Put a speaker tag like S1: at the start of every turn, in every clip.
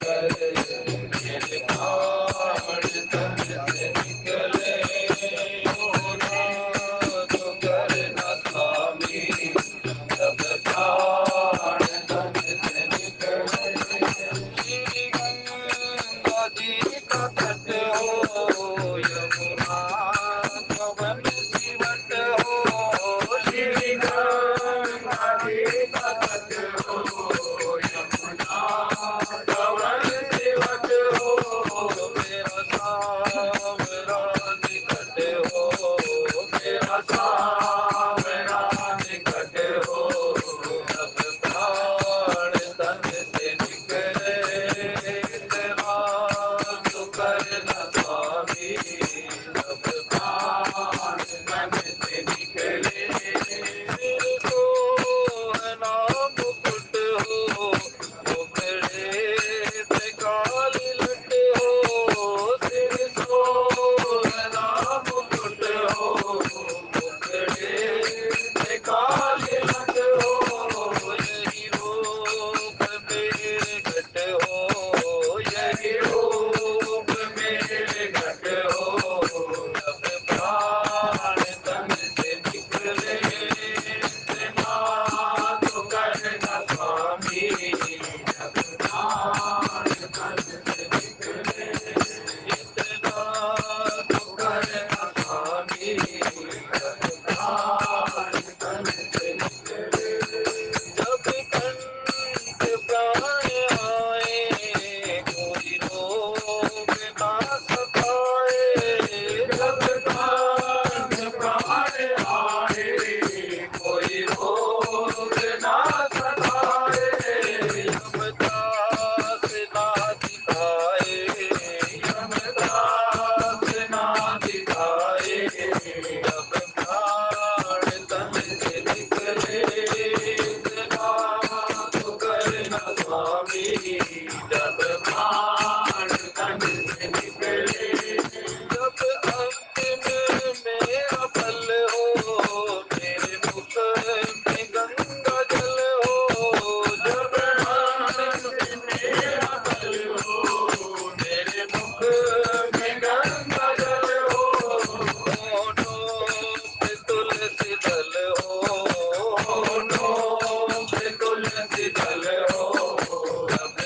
S1: मेरे प्राण तन से निकले, ओ नाथ करना स्वामी, जब प्राण तन से निकले। श्री गंगा जी का तट हो, यमुना पवन सिवट हो, श्री गंगा जी का तट हो, यमुना पवन सिवट हो, मेरा सांवरा निकट हो, मेरा सांवरा निकट हो, जब प्राण तन से निकले, इतना तो करना स्वामी, जब प्राण तन से निकले। सिर सोहना मुकुट हो, मुखड़े पे काली लट हो, सिर सोहना मुकुट हो, मुखड़े पे काली लट हो, यही रूप मेरे घट हो, यही रूप मेरे घट हो, जब प्राण तन से निकले, इतना तो करना स्वामी, जब प्राण तन से निकले, इतना तो करना स्वामी, जब प्राण तन से निकले। जब कंठ प्राण आए, कोई रोग ना सताए, जब कंठ प्राण आए, कोई रोग ना सताए, यमदास ना दिखाए, यमदास ना दिखाए, जब प्राण तन से निकले, इतना तो करना स्वामी, जब प्राण तन से निकले। जब अंतिम मेरा पल हो, मेरे मुख में गंगा जल हो, जब अंतिम मेरा पल हो, मेरे मुख में गंगा जल हो, होठों पे तुलसी दल हो, होठों पे तुलसी दल हो, जब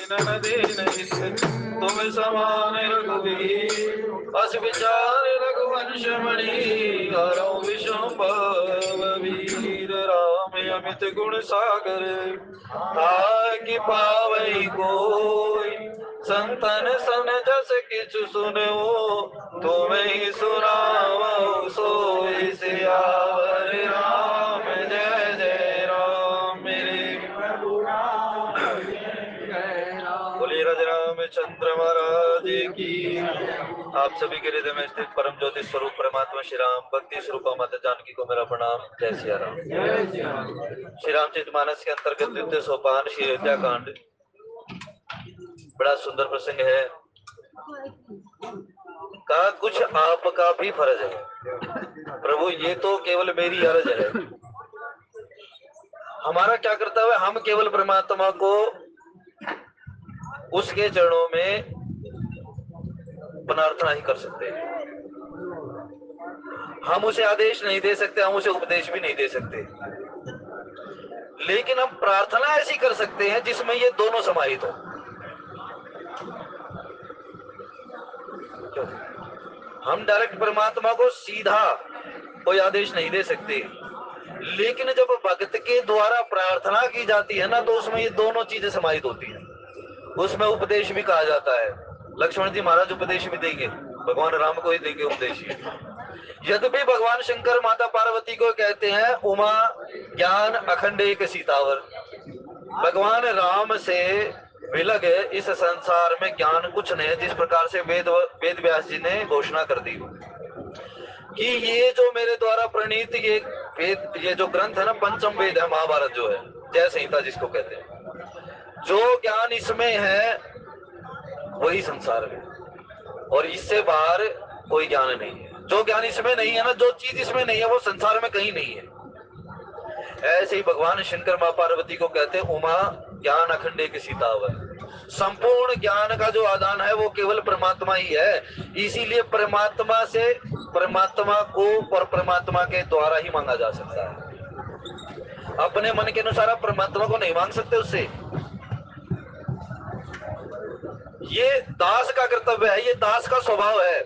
S1: दीन दीन हित तुम समान रघुवीर अस विचार रघुवंश मणि हरौ विषम वीर राम अमित गुण सागर ताकि पावई कोई संतन सन जस किछु सुनो तुम्हें सुनावो सोई सियावर राम जय जय राम मेरे बोलिए राजा रामचंद्र महाराज की। आप सभी के हृदय में स्थित परम ज्योति स्वरूप परमात्मा श्री राम भक्ति स्वरूप माता जानकी को मेरा प्रणाम। जय सिया राम। श्री रामचरितमानस के अंतर्गत द्वितीय सोपान श्री अयोध्या कांड। बड़ा सुंदर प्रसंग है। कहा कुछ आपका भी फर्ज है प्रभु, ये तो केवल मेरी अर्ज है। हमारा क्या कर्तव्य है? हम केवल परमात्मा को उसके चरणों में प्रार्थना ही कर सकते हैं। हम उसे आदेश नहीं दे सकते, हम उसे उपदेश भी नहीं दे सकते, लेकिन हम प्रार्थना ऐसी कर सकते हैं जिसमें ये दोनों समाहित हो। हम डायरेक्ट परमात्मा को सीधा कोई आदेश नहीं दे सकते, लेकिन जब भक्त के द्वारा प्रार्थना की जाती है ना, तो उसमें ये दोनों चीजें समाहित होती हैं। उसमें उपदेश भी कहा जाता है। लक्ष्मण जी महाराज उपदेश भी देंगे, भगवान राम को ही देंगे उपदेश। यद्यपि भगवान शंकर माता पार्वती को कहते हैं उमा ज्ञान अखंड एक सीतावर। भगवान राम से विलग इस संसार में ज्ञान कुछ नहीं, जिस प्रकार से वेद व्यास जी ने घोषणा कर दी कि ये जो मेरे द्वारा प्रणीत ये वेद, ये जो ग्रंथ है ना, पंचम वेद है, महाभारत जो है, जय संहिता जिसको कहते हैं, जो ज्ञान इसमें है वही संसार में, और इससे बाहर कोई ज्ञान नहीं है। जो ज्ञान इसमें नहीं है ना, जो चीज इसमें नहीं है, वो संसार में कहीं नहीं है। ऐसे ही भगवान शंकर मां पार्वती को कहते हैं उमा ज्ञान अखंड एक सीतावर। संपूर्ण ज्ञान का जो आदान है वो केवल परमात्मा ही है। इसीलिए परमात्मा से परमात्मा को और परमात्मा के द्वारा ही मांगा जा सकता है। अपने मन के अनुसार आप परमात्मा को नहीं मांग सकते उससे। ये दास का कर्तव्य है, ये दास का स्वभाव है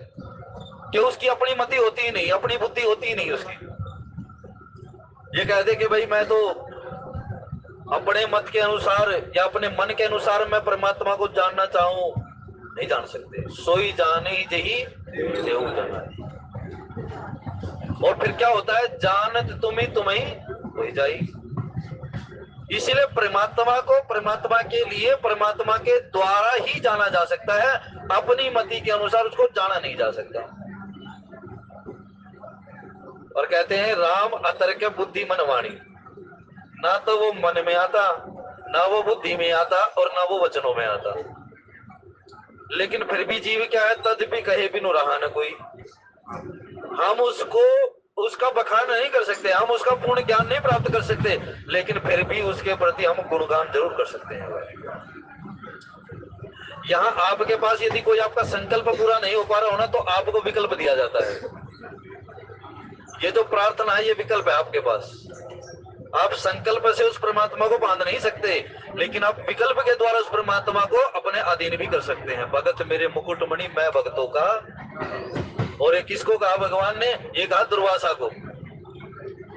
S1: कि उसकी अपनी मति होती ही नहीं, अपनी बुद्धि होती ही नहीं उसकी। ये कह दे कि भाई मैं तो अपने मत के अनुसार या अपने मन के अनुसार मैं परमात्मा को जानना चाहूं, नहीं जान सकते। सोई जाने ही जही देहु जाना। और फिर क्या होता है? जानत तुम्हें वही जाई। इसीलिए परमात्मा को परमात्मा के लिए परमात्मा के द्वारा ही जाना जा सकता है, अपनी मति के अनुसार उसको जाना नहीं जा सकता। और कहते हैं राम अतर्क बुद्धि मन वाणी, ना तो वो मन में आता, ना वो बुद्धि में आता, और ना वो वचनों में आता। लेकिन फिर भी जीव क्या है? तद भी कहे बिनु रहा न कोई। हम उसको उसका बखान नहीं कर सकते, हम उसका पूर्ण ज्ञान नहीं प्राप्त कर सकते, लेकिन फिर भी उसके प्रति हम गुणगान जरूर कर सकते हैं। यहाँ आपके पास यदि कोई आपका संकल्प पूरा नहीं हो पा रहा हो ना, तो आपको विकल्प दिया जाता है। ये जो प्रार्थना है, ये विकल्प है आपके पास। आप संकल्प से उस परमात्मा को बांध नहीं सकते, लेकिन आप विकल्प के द्वारा उस परमात्मा को अपने अधीन भी कर सकते हैं। भगत मेरे मुकुटमणि मैं भक्तों का। और ये किसको कहा भगवान ने? ये कहा दुर्वासा को।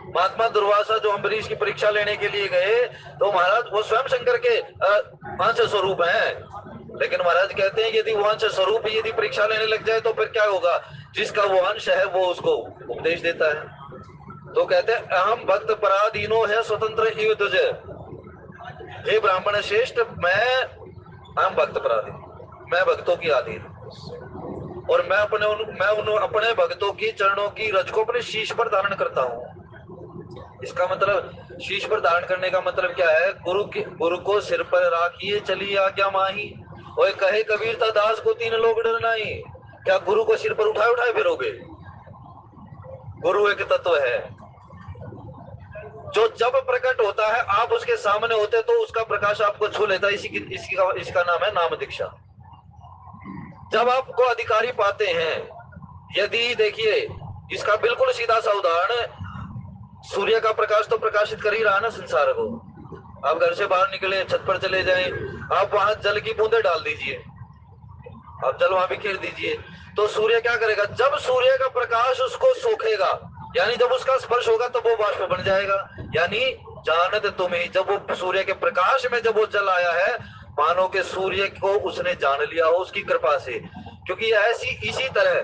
S1: महात्मा दुर्वासा जो अम्बरीश की परीक्षा लेने के लिए गए, तो महाराज वो स्वयं शंकर के अंश स्वरूप हैं, लेकिन महाराज कहते हैं यदि वो अंश स्वरूप यदि परीक्षा लेने लग जाए तो फिर क्या होगा? जिसका वो अंश है वो उसको उपदेश देता है। तो कहते हैं अहम भक्त पराधीनो है स्वतंत्र इव तुझ। हे ब्राह्मण श्रेष्ठ, मैं अहम भक्त पराधीन, मैं भक्तों की अधीन, और मैं अपने भक्तों की चरणों की रज को अपने शीश पर धारण करता हूँ। इसका मतलब शीश पर धारण करने का मतलब क्या है? गुरु को सिर पर राखिए चलिए आज्ञा माही। और कहे कबीर ता दास को तीन लोग डर नहीं। क्या गुरु को सिर पर उठाए उठाए फिरोगे? गुरु एक तत्व है जो जब प्रकट होता है आप उसके सामने होते तो उसका प्रकाश आपको छू लेता है। इसका नाम है नाम दीक्षा। जब आपको अधिकारी पाते हैं, यदि देखिए इसका बिल्कुल सीधा सा उदाहरण, सूर्य का प्रकाश तो प्रकाशित कर ही रहा ना संसार को। आप घर से बाहर निकले, छत पर चले जाएं, आप वहां जल की बूंदे डाल दीजिए, आप जल वहां बिखेर दीजिए, तो सूर्य क्या करेगा, जब सूर्य का प्रकाश उसको सोखेगा, यानी जब उसका स्पर्श होगा तो वो बाष्प बन जाएगा। यानी जानत तुम्हें, जब वो सूर्य के प्रकाश में जब वो जल आया है, मानो के सूर्य को उसने जान लिया हो उसकी कृपा से। क्योंकि ऐसी इसी तरह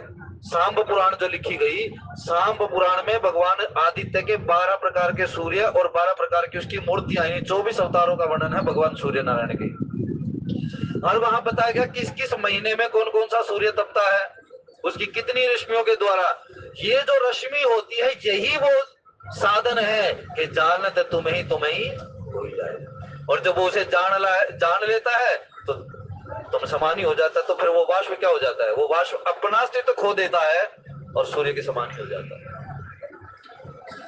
S1: सांब पुराण जो लिखी गई, सांब पुराण में भगवान आदित्य के 12 प्रकार के सूर्य और 12 प्रकार की उसकी मूर्तियां आई, 24 अवतारों का वर्णन है भगवान सूर्य नारायण के। और वहां बताया गया किस किस महीने में कौन कौन सा सूर्य तपता है, उसकी कितनी रश्मियों के द्वारा। ये जो रश्मि होती है यही वो साधन है कि जानत तुम्हें ही हो जाए। और जब वो उसे जान लेता है तो तुम समान ही हो जाता है। तो फिर वो वाष्प क्या हो जाता है, वो वाष्प अपना अस्तित्व खो देता है और सूर्य के समान ही हो जाता है।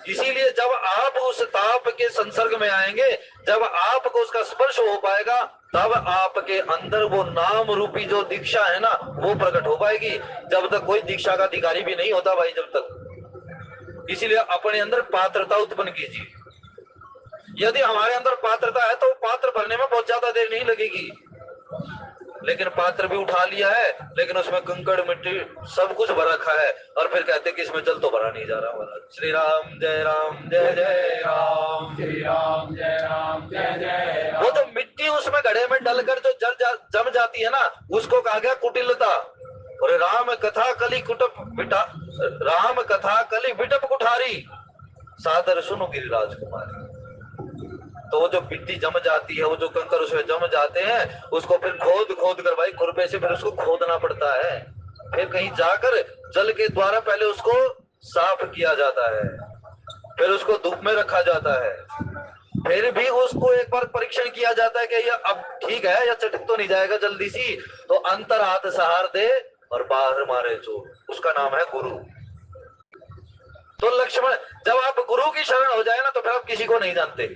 S1: इसीलिए जब आप उस ताप के संसर्ग में आएंगे, जब आपको उसका स्पर्श हो पाएगा, तब आपके अंदर वो नाम रूपी जो दीक्षा है ना वो प्रकट हो पाएगी। जब तक कोई दीक्षा का अधिकारी भी नहीं होता भाई, जब तक। इसीलिए अपने अंदर पात्रता उत्पन्न कीजिए। यदि हमारे अंदर पात्रता है तो पात्र भरने में बहुत ज्यादा देर नहीं लगेगी। लेकिन पात्र भी उठा लिया है, लेकिन उसमें कंकड़ मिट्टी सब कुछ भर रखा है, और फिर कहते कि इसमें जल तो भरा नहीं जा रहा हमारा। श्री राम जय राम जय जय राम, श्री राम जय राम जय जय राम। वो जो मिट्टी उसमें घड़े में डलकर जो जम जाती है ना, उसको कहा गया कुटिलता। और राम कथा कली कुटप बिटा, राम कथा कली बिटप कुठारी, सादर सुनो गिरिराज कुमारी। तो वो जो मिट्टी जम जाती है, वो जो कंकर उसमें जम जाते हैं, उसको फिर खोद खोद कर भाई खुरपे से फिर उसको खोदना पड़ता है। फिर कहीं जाकर जल के द्वारा पहले उसको साफ किया जाता है, फिर उसको धूप में रखा जाता है, फिर भी उसको एक बार परीक्षण किया जाता है कि ये अब ठीक है या चटक तो नहीं जाएगा जल्दी सी। तो अंतर हाथ सहार दे और बाहर मारे चोट, उसका नाम है गुरु। तो लक्ष्मण, जब आप गुरु की शरण हो जाए ना तो फिर आप किसी को नहीं जानते।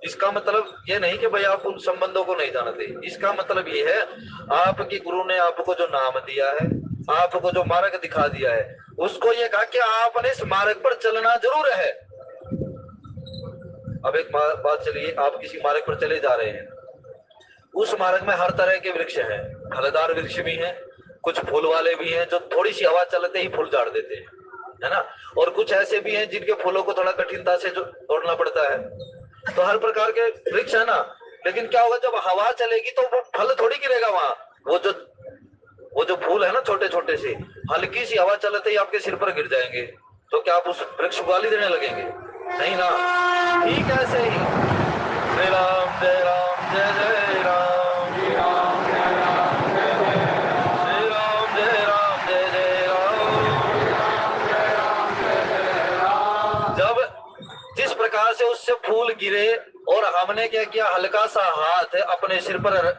S1: इसका मतलब ये नहीं कि भाई आप उन संबंधों को नहीं जानते। इसका मतलब ये है आपके गुरु ने आपको जो नाम दिया है, आपको जो मार्ग दिखा दिया है, उसको ये कहा कि आपने इस मार्ग पर चलना जरूर है। अब एक बात चलिए, आप किसी मार्ग पर चले जा रहे हैं, उस मार्ग में हर तरह के वृक्ष हैं, फलदार वृक्ष भी हैं, कुछ फूल वाले भी हैं जो थोड़ी सी हवा चलते ही फूल झाड़ देते हैं, है ना। और कुछ ऐसे भी हैं जिनके फूलों को थोड़ा कठिनता से जो तोड़ना पड़ता है। तो हर प्रकार के वृक्ष है ना। लेकिन क्या होगा, जब हवा चलेगी तो वो फल थोड़ी गिरेगा वहां। वो जो फूल है ना छोटे छोटे से, हल्की सी हवा चलते ही आपके सिर पर गिर जाएंगे। तो क्या आप उस वृक्ष को गाली देने लगेंगे? नहीं ना। ठीक ऐसे ही श्री राम जय राम जय जय राम, श्री राम जय राम जय जय राम, श्री राम जय राम जय जय राम। जब जिस प्रकार से उससे फूल गिरे और हमने क्या किया, हल्का सा हाथ अपने सिर पर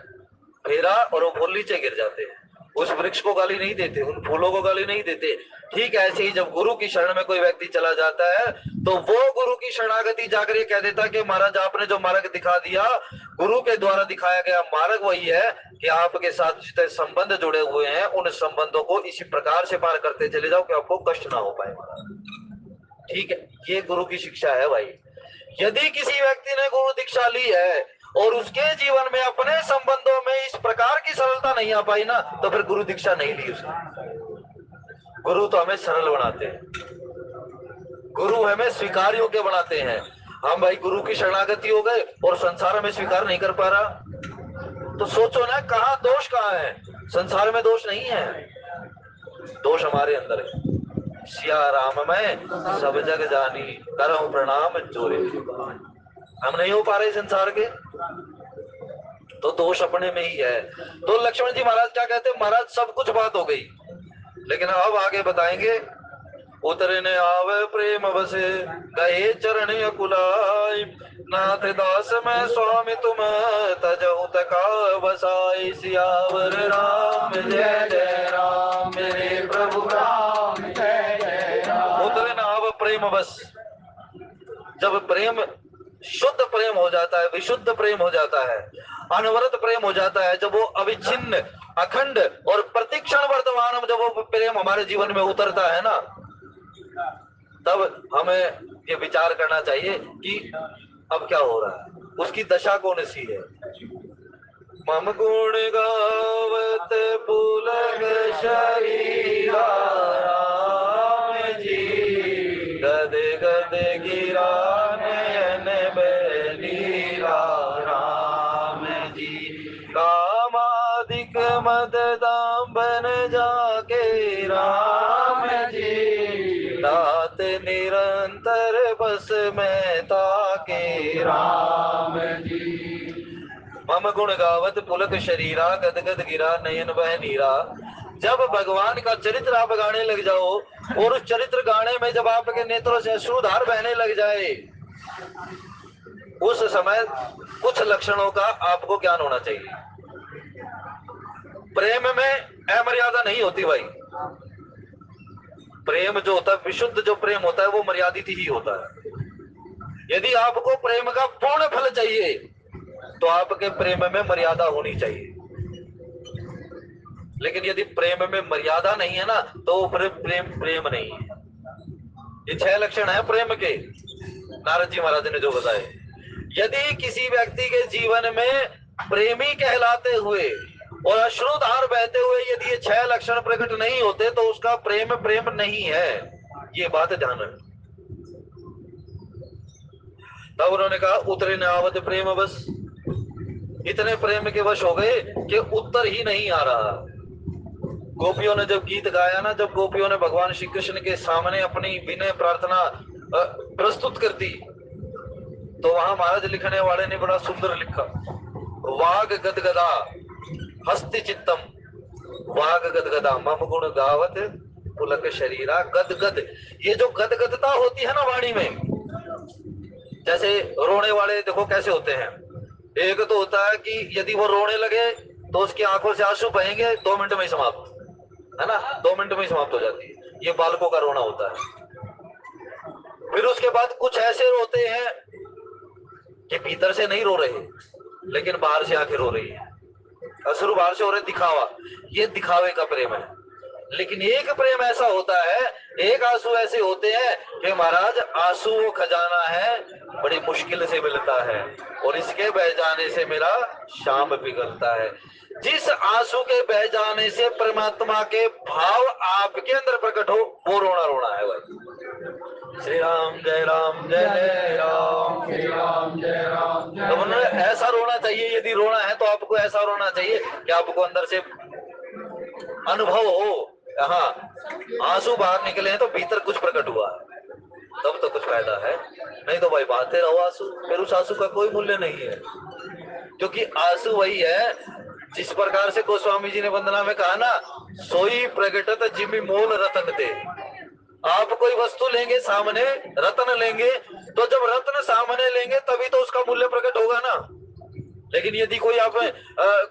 S1: फेरा और वो फूल नीचे गिर जाते हैं। उस वृक्ष को गाली नहीं देते, उन फूलों को गाली नहीं देते। ठीक ऐसे ही जब गुरु की शरण में कोई व्यक्ति चला जाता है तो वो गुरु की शरणागति जाकर ये कह देता कि महाराज आपने जो मार्ग दिखा दिया, गुरु के द्वारा दिखाया गया मार्ग वही है कि आपके साथ जितने संबंध जुड़े हुए हैं उन संबंधों को इसी प्रकार से पार करते चले जाओ कि आपको कष्ट ना हो पाए महाराज। ठीक है, ये गुरु की शिक्षा है भाई। यदि किसी व्यक्ति ने गुरु दीक्षा ली है और उसके जीवन में अपने संबंधों में इस प्रकार की सरलता नहीं आ पाई ना, तो फिर गुरु दीक्षा नहीं ली उसने। गुरु तो हमें सरल बनाते हैं, गुरु हमें स्वीकार योग्य बनाते हैं। हम भाई गुरु की शरणागति हो गए और संसार में स्वीकार नहीं कर पा रहा, तो सोचो ना कहाँ दोष कहाँ है। संसार में दोष नहीं है, दोष हमारे अंदर है। सिया राम में सब जग जानी, करो प्रणाम जोरे। हम नहीं हो पा रहे संसार के, तो दोष अपने में ही है। तो लक्ष्मण जी महाराज क्या कहते हैं, महाराज सब कुछ बात हो गई, लेकिन अब आगे बताएंगे। उतरने आवे प्रेम बसे, गए चरण अकुलाई, नाथ दास में स्वामी तुम, तजहु तका बसाई। सियावर राम जय जय राम, मेरे प्रभु राम जय जय राम। उतरने आवे प्रेम बस, जब प्रेम शुद्ध प्रेम हो जाता है, विशुद्ध प्रेम हो जाता है, अनवरत प्रेम हो जाता है, जब वो अविच्छिन्न अखंड और प्रतिक्षण वर्तमान जब वो प्रेम हमारे जीवन में उतरता है ना, तब हमें ये विचार करना चाहिए कि अब क्या हो रहा है। उसकी दशा कौन सी है। मम गुण गावत पुलक शरीरा राम जी, गद गद गिरा नयन बनीरा राम जी, कामादिक मद दाम्बन जाके राम जी, तात निरंतर बस में ताके राम जी। मम गुण गावत पुलक शरीरा गद गद गिरा नयन बह नीरा। जब भगवान का चरित्र आप गाने लग जाओ और उस चरित्र गाने में जब आपके नेत्रों से अश्रुधार बहने लग जाए, उस समय कुछ लक्षणों का आपको ज्ञान होना चाहिए। प्रेम में अमर्यादा नहीं होती भाई। प्रेम जो होता है, विशुद्ध जो प्रेम होता है, वो मर्यादित ही होता है। यदि आपको प्रेम का पूर्ण फल चाहिए तो आपके प्रेम में मर्यादा होनी चाहिए। लेकिन यदि प्रेम में मर्यादा नहीं है ना, तो प्रेम नहीं है। ये 6 लक्षण है प्रेम के, नारद जी महाराज ने जो बताए। यदि किसी व्यक्ति के जीवन में प्रेमी कहलाते हुए और अश्रुधार बहते हुए यदि ये 6 लक्षण प्रकट नहीं होते तो उसका प्रेम नहीं है। ये बात ध्यान रखना। तब उन्होंने कहा उतरे न आवत प्रेम बस। इतने प्रेम के वश हो गए कि उत्तर ही नहीं आ रहा। गोपियों ने जब गीत गाया ना, जब गोपियों ने भगवान श्री कृष्ण के सामने अपनी विनय प्रार्थना प्रस्तुत कर दी, तो वहां महाराज लिखने वाले ने बड़ा सुंदर लिखा, वाग गदगदा हस्ति चित्तम, वाग गदगदा मम गुण गावत पुलक शरीरा गदगद। ये जो गदगदता होती है ना वाणी में, जैसे रोने वाले देखो कैसे होते हैं। एक तो होता है कि यदि वो रोने लगे तो उसकी आंखों से आंसू बहेंगे, 2 मिनट में ही समाप्त, है ना, 2 मिनट में ही समाप्त हो जाती है। ये बालकों का रोना होता है। फिर उसके बाद कुछ ऐसे रोते हैं कि भीतर से नहीं रो रहे लेकिन बाहर से आके रो रही है। अश्रु बाहर से हो रहे, दिखावा, ये दिखावे का प्रेम है। लेकिन एक प्रेम ऐसा होता है, एक आंसू ऐसे होते हैं कि महाराज आंसू वो खजाना है, बड़ी मुश्किल से मिलता है और इसके बह जाने से मेरा शाम पिघलता है। जिस आंसू के बह जाने से परमात्मा के भाव आपके अंदर प्रकट हो, वो रोना रोना है भाई। श्री राम जय राम जय जय राम, श्री राम जय राम जय। तो उन्होंने ऐसा रोना चाहिए, यदि रोना है तो आपको ऐसा रोना चाहिए कि आपको अंदर से अनुभव हो, हाँ आंसू बाहर निकले हैं तो भीतर कुछ प्रकट हुआ है, तब तो कुछ फायदा है। नहीं तो भाई बहाते रहो आंसू, फिर उस आंसू का कोई मूल्य नहीं है। क्योंकि आंसू वही है जिस प्रकार से गोस्वामी जी ने वंदना में कहा ना, सोई प्रगटत जिमि मोल रतन दे। आप कोई वस्तु लेंगे सामने, रत्न लेंगे, तो जब रत्न सामने लेंगे तभी तो उसका मूल्य प्रकट होगा ना। लेकिन यदि कोई आप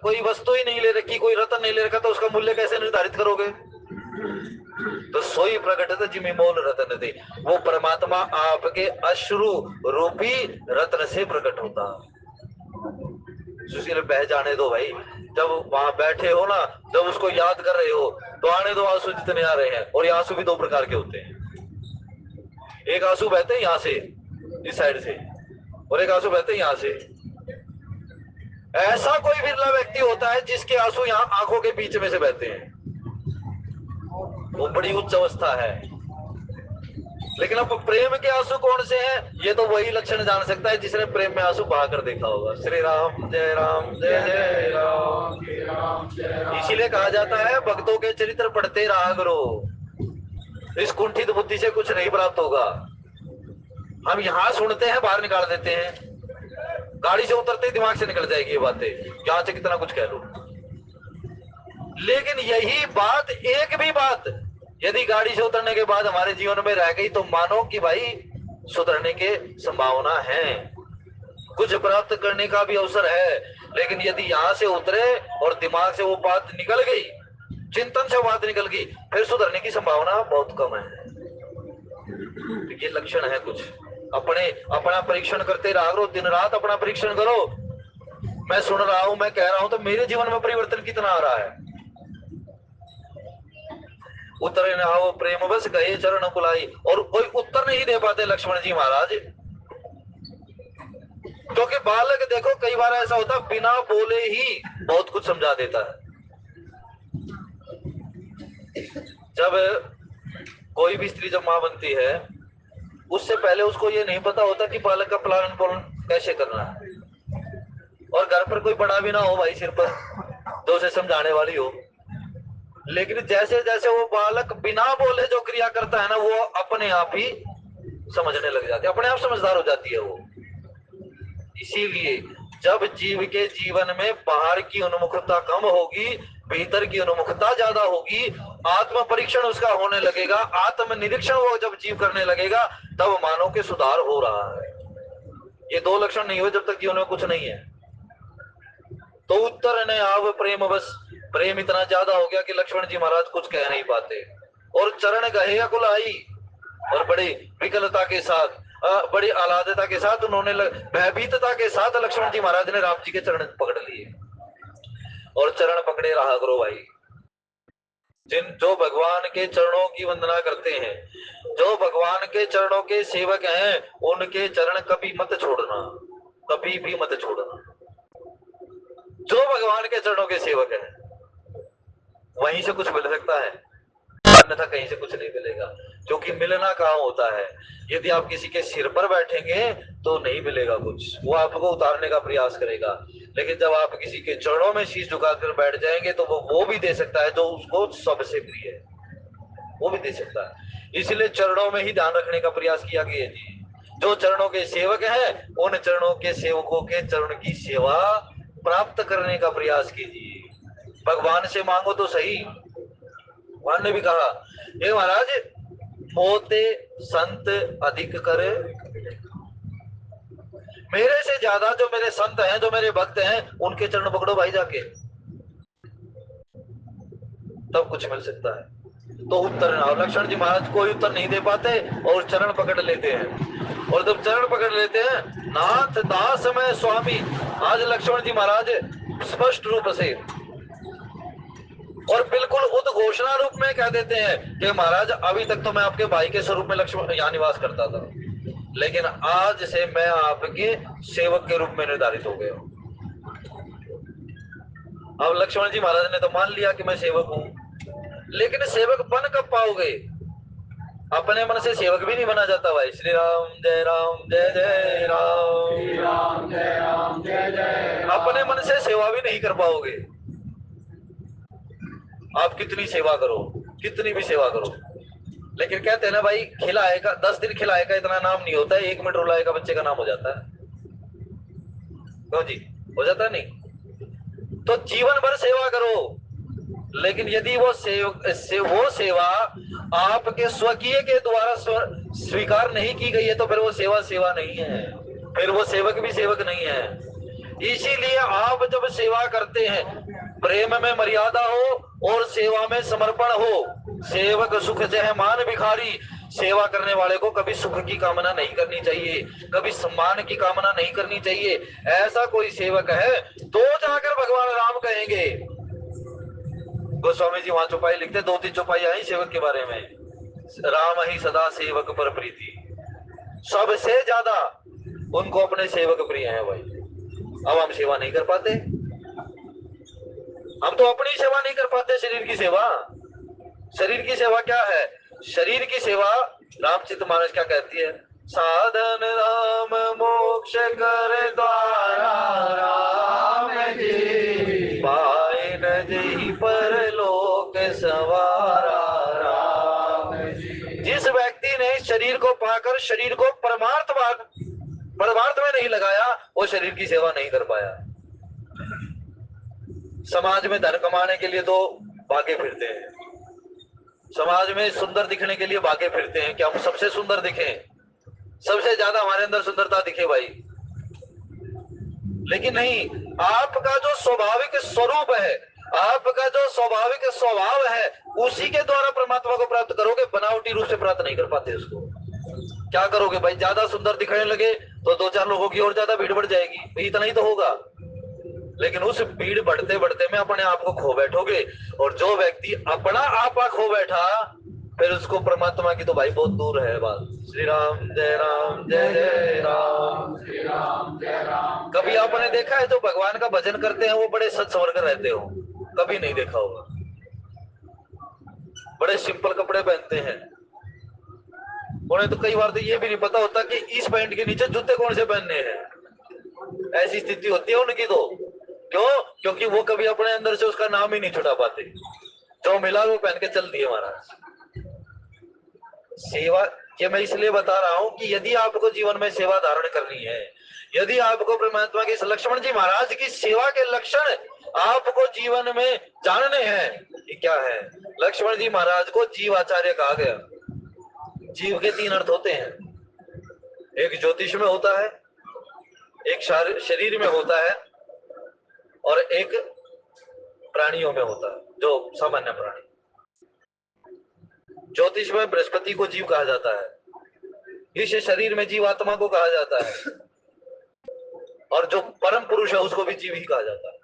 S1: कोई वस्तु ही नहीं ले रखी, कोई रत्न नहीं ले रखा, तो उसका मूल्य कैसे निर्धारित करोगे। तो सोई प्रकट जिमि मोल रत्न दे, वो परमात्मा आपके अश्रु रूपी रत्न से प्रकट होता है। सुशील बह जाने दो भाई, जब वहां बैठे हो ना, जब उसको याद कर रहे हो तो आने दो आंसू जितने आ रहे हैं। और ये आंसू भी 2 प्रकार के होते हैं। एक आंसू बहते हैं यहां से, इस साइड से, और एक आंसू बहते हैं यहां से। ऐसा कोई विरला व्यक्ति होता है जिसके आंसू यहाँ आंखों के बीच में से बहते हैं, वो बड़ी उच्च अवस्था है। लेकिन अब प्रेम के आंसू कौन से हैं, ये तो वही लक्षण जान सकता है जिसने प्रेम में आंसू बहा कर देखा होगा। श्री राम जय राम जय जय राम। इसीलिए कहा जाता है भक्तों के चरित्र पढ़ते रहा करो, इस कुंठित बुद्धि से कुछ नहीं प्राप्त होगा। हम यहाँ सुनते हैं, बाहर निकाल देते हैं, गाड़ी से उतरते ही दिमाग से निकल जाएगी ये बातें, यहाँ से कितना कुछ कह लो। लेकिन यही बात, एक भी बात यदि गाड़ी से उतरने के बाद हमारे जीवन में रह गई तो मानो कि भाई सुधरने के संभावना है, कुछ प्राप्त करने का भी अवसर है। लेकिन यदि यहाँ से उतरे और दिमाग से वो बात निकल गई, चिंतन से बात निकल गई, फिर सुधरने की संभावना बहुत कम है। तो ये लक्षण है कुछ। अपना परीक्षण करते रहा करो, दिन रात अपना परीक्षण करो। मैं सुन रहा हूं, मैं कह रहा हूं, तो मेरे जीवन में परिवर्तन कितना आ रहा है। उत्तर न आओ प्रेम बस गए चरण कुलाई, और कोई उत्तर नहीं दे पाते लक्ष्मण जी महाराज। क्योंकि बालक देखो कई बार ऐसा होता है बिना बोले ही बहुत कुछ समझा देता है। जब कोई भी स्त्री जब मां बनती है उससे पहले उसको ये नहीं पता होता कि बालक का पालन पोषण कैसे करना है, और घर पर कोई बड़ा भी ना हो भाई सिर पर जो उसे समझाने वाली हो। लेकिन जैसे जैसे वो बालक बिना बोले जो क्रिया करता है ना, वो अपने आप ही समझने लग जाती है, अपने आप समझदार हो जाती है वो। इसीलिए जब जीव के जीवन में बाहर की उन्मुखता कम होगी, भीतर की उन्मुखता ज्यादा होगी, आत्म परीक्षण उसका होने लगेगा, आत्म निरीक्षण वो जब जीव करने लगेगा, तब मानो के सुधार हो रहा है। ये दो लक्षण नहीं हुए जब तक जीवन में कुछ नहीं है। तो उत्तर ने आव प्रेम बस, प्रेम इतना ज्यादा हो गया कि लक्ष्मण जी महाराज कुछ कह नहीं पाते, और चरण गहे अकुल आई, और बड़ी विकलता के साथ, बड़ी आह्लादता के साथ उन्होंने, भयभीतता के साथ लक्ष्मण जी महाराज ने राम जी के चरण पकड़ लिए, और चरण पकड़े रहा करो भाई। जो भगवान के चरणों की वंदना करते हैं, जो भगवान के चरणों के सेवक हैं, उनके चरण कभी मत छोड़ना, कभी भी मत छोड़ना। जो भगवान के चरणों के सेवक हैं वहीं से कुछ मिल सकता है, अन्यथा कहीं से कुछ नहीं मिलेगा। क्योंकि मिलना कहाँ होता है, यदि आप किसी के सिर पर बैठेंगे तो नहीं मिलेगा कुछ, वो आपको उतारने का प्रयास करेगा। लेकिन जब आप किसी के चरणों में शीश झुकाकर बैठ जाएंगे तो वो भी दे सकता है जो उसको सबसे प्रिय है, वो भी दे सकता है। इसलिए चरणों में ही ध्यान रखने का प्रयास किया गया जी। जो चरणों के सेवक हैं उन चरणों के सेवकों के चरण की सेवा प्राप्त करने का प्रयास कीजिए। भगवान से मांगो तो सही। भगवान ने भी कहा, हे महाराज, मोते संत अधिक करे, मेरे से ज्यादा जो मेरे संत हैं, जो मेरे भक्त हैं, उनके चरण पकड़ो भाई जाके, तब कुछ मिल सकता है। तो उत्तर ना, लक्ष्मण जी महाराज कोई उत्तर नहीं दे पाते और चरण पकड़ लेते हैं। और जब चरण पकड़ लेते हैं, नाथ दास में स्वामी, आज लक्ष्मण जी महाराज स्पष्ट रूप से और बिल्कुल उद्घोषणा रूप में कह देते हैं कि महाराज अभी तक तो मैं आपके भाई के स्वरूप में लक्ष्मण यहाँ निवास करता था, लेकिन आज से मैं आपके सेवक के रूप में निर्धारित हो गया। अब लक्ष्मण जी महाराज ने तो मान लिया कि मैं सेवक हूं, लेकिन सेवक बन कब पाओगे? अपने मन से सेवक भी नहीं बना जाता भाई। श्री राम जय राम जय जय राम, श्री राम जय राम जय जय राम। अपने मन से सेवा भी नहीं कर पाओगे। आप कितनी सेवा करो, कितनी भी सेवा करो, लेकिन कहते हैं ना भाई, खिलाएगा 10 दिन खिलाएगा इतना नाम नहीं होता है, 1 मिनट रुलाएगा बच्चे का नाम हो जाता है। क्यों जी, हो जाता है नहीं? तो जीवन भर सेवा करो, लेकिन यदि वो सेवा आपके स्वकीय के द्वारा स्वीकार नहीं की गई है तो फिर वो सेवा नहीं है, फिर वो सेवक भी सेवक नहीं है। इसीलिए आप जब सेवा करते हैं, प्रेम में मर्यादा हो और सेवा में समर्पण हो। सेवक सुख जह मान भिखारी, सेवा करने वाले को कभी सुख की कामना नहीं करनी चाहिए, कभी सम्मान की कामना नहीं करनी चाहिए। ऐसा कोई सेवक है तो जाकर भगवान राम कहेंगे। गोस्वामी जी वहां चौपाई लिखते, 2-3 चौपाई आई सेवक के बारे में। राम ही सदा सेवक पर प्रीति, सबसे ज्यादा उनको अपने सेवक प्रिय है भाई। अब हम सेवा नहीं कर पाते, हम तो अपनी सेवा नहीं कर पाते। शरीर की सेवा, शरीर की सेवा क्या है? शरीर की सेवा रामचरितमानस क्या कहती है? साधन राम मोक्ष कर द्वारा, राम जी पाए न जही परलोक सवारा, राम जी। जिस व्यक्ति ने शरीर को पाकर शरीर को परमार्थ में नहीं लगाया, वो शरीर की सेवा नहीं कर पाया। समाज में धन कमाने के लिए तो भागे फिरते हैं, समाज में सुंदर दिखने के लिए भागे फिरते हैं कि हम सबसे सुंदर दिखें, सबसे ज्यादा हमारे अंदर सुंदरता दिखे भाई। लेकिन नहीं, आपका जो स्वाभाविक स्वरूप है, आपका जो स्वाभाविक स्वभाव है, उसी के द्वारा परमात्मा को प्राप्त करोगे। बनावटी रूप से प्राप्त नहीं कर पाते उसको। क्या करोगे भाई? ज्यादा सुंदर दिखने लगे तो 2-4 लोगों की और ज्यादा भीड़ बढ़ जाएगी, इतना ही तो होगा। लेकिन उस भीड़ बढ़ते बढ़ते में अपने आप को खो बैठोगे। और जो व्यक्ति अपना आपा खो बैठा, फिर उसको परमात्मा की तो भाई बहुत दूर है बात। श्री राम जय राम जय जय राम, श्री राम जय राम। कभी आपने देखा है जो भगवान का भजन करते हैं वो बड़े सत संवर कर रहते हो? कभी नहीं देखा होगा। बड़े सिंपल कपड़े पहनते हैं। उन्हें तो कई बार तो ये भी नहीं पता होता कि इस पैंट के नीचे जूते कौन से पहनने हैं। ऐसी स्थिति होती है उनकी तो। क्यों? क्योंकि वो कभी अपने अंदर से उसका नाम ही नहीं छुड़ा पाते। जो मिला वो पहन के चल दिए महाराज। सेवा, ये मैं इसलिए बता रहा हूं कि यदि आपको जीवन में सेवा धारण करनी है, यदि आपको परमात्मा के लक्ष्मण जी महाराज की सेवा के लक्षण आपको जीवन में जानने हैं कि क्या है। लक्ष्मण जी महाराज को जीव आचार्य कहा गया। जीव के तीन अर्थ होते हैं, एक ज्योतिष में होता है, एक शरीर में होता है, और एक प्राणियों में होता है, जो सामान्य प्राणी। ज्योतिष में बृहस्पति को जीव कहा जाता है, इस शरीर में जीव आत्मा को कहा जाता है, और जो परम पुरुष है उसको भी जीव ही कहा जाता है।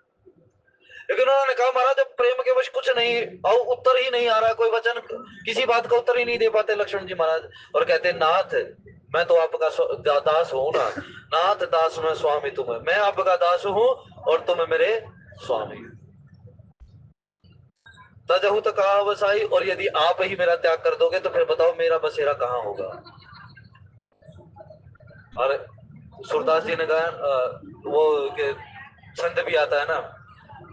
S1: लेकिन उन्होंने कहा महाराज जब प्रेम के वश कुछ नहीं और उत्तर ही नहीं आ रहा, कोई वचन किसी बात का उत्तर ही नहीं दे पाते लक्ष्मण जी महाराज, और कहते नाथ मैं तो आपका दास हूं ना, नाथ दास में स्वामी तुम, मैं आपका दास हूं और तुम मेरे स्वामी। तजहु तो कहा वसाई, और यदि आप ही मेरा त्याग कर दोगे तो फिर बताओ मेरा बसेरा कहाँ होगा। और सूरदास जी ने कहा वो छंद भी आता है ना,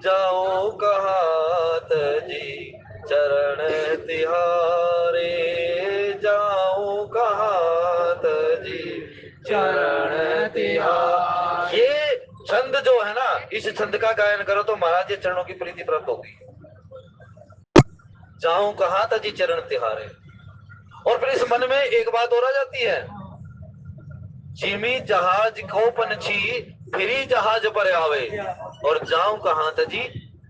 S1: जाओ कहात जी चरण तिहारे, जाओ कहात जी चरण तिहारे। ये छंद जो है ना, इस छंद का गायन करो तो महाराज ये चरणों की प्रीति प्राप्त होगी। जाऊं कहात जी चरण तिहारे। और फिर इस मन में एक बात और आ जाती है, जिमी जहाज को पंछी फिरी जहाज पर आवे, और जाऊं कहां तजी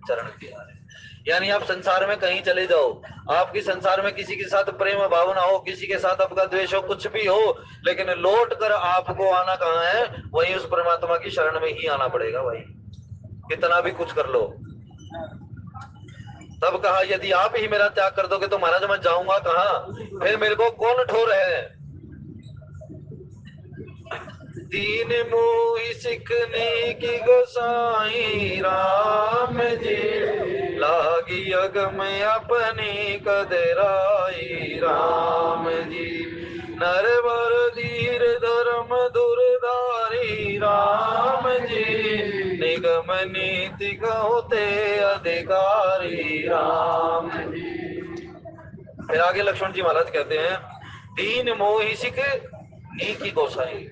S1: चरण तिहारे। यानी आप संसार में कहीं चले जाओ, आपकी संसार में किसी के साथ प्रेम भावना हो, किसी के साथ आपका द्वेष हो, कुछ भी हो, लेकिन लौट कर आपको आना कहाँ है? वही उस परमात्मा की शरण में ही आना पड़ेगा भाई, कितना भी कुछ कर लो। तब कहा यदि आप ही मेरा त्याग कर दोगे तो महाराज मैं जाऊंगा कहाँ? फिर मेरे को कौन ठोर है? दीन मोहि सिखने की गोसाई राम जी, लागी अगम अपनी कदराई राम जी, नरवर धीर धर्म दुर्धारी राम जी, निगम नीति होते अधिकारी राम जी। फिर आगे लक्ष्मण जी महाराज कहते हैं दीन मोहि सिख नीकी गोसाई।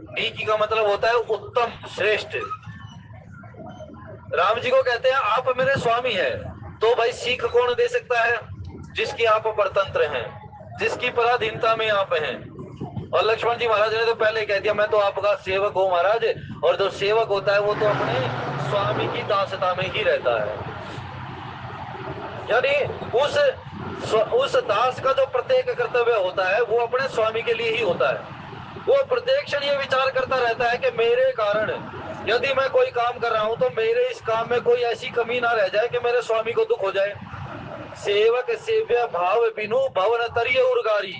S1: नीकी का मतलब होता है उत्तम श्रेष्ठ। राम जी को कहते हैं आप मेरे स्वामी हैं, तो भाई सीख कौन दे सकता है? जिसकी आप परतंत्र हैं, जिसकी पराधीनता में आप हैं। और लक्ष्मण जी महाराज ने तो पहले कह दिया मैं तो आपका सेवक हूं महाराज, और जो सेवक होता है वो तो अपने स्वामी की दासता में ही रहता है। यानी उस दास का जो प्रत्येक कर्तव्य होता है वो अपने स्वामी के लिए ही होता है। वो प्रत्येक क्षण ये विचार करता रहता है कि मेरे कारण यदि मैं कोई काम कर रहा हूं तो मेरे इस काम में कोई ऐसी कमी ना रह जाए कि मेरे स्वामी को दुख हो जाए। सेवक सेव्य भाव बिनु भवन तरिय उर्गारी।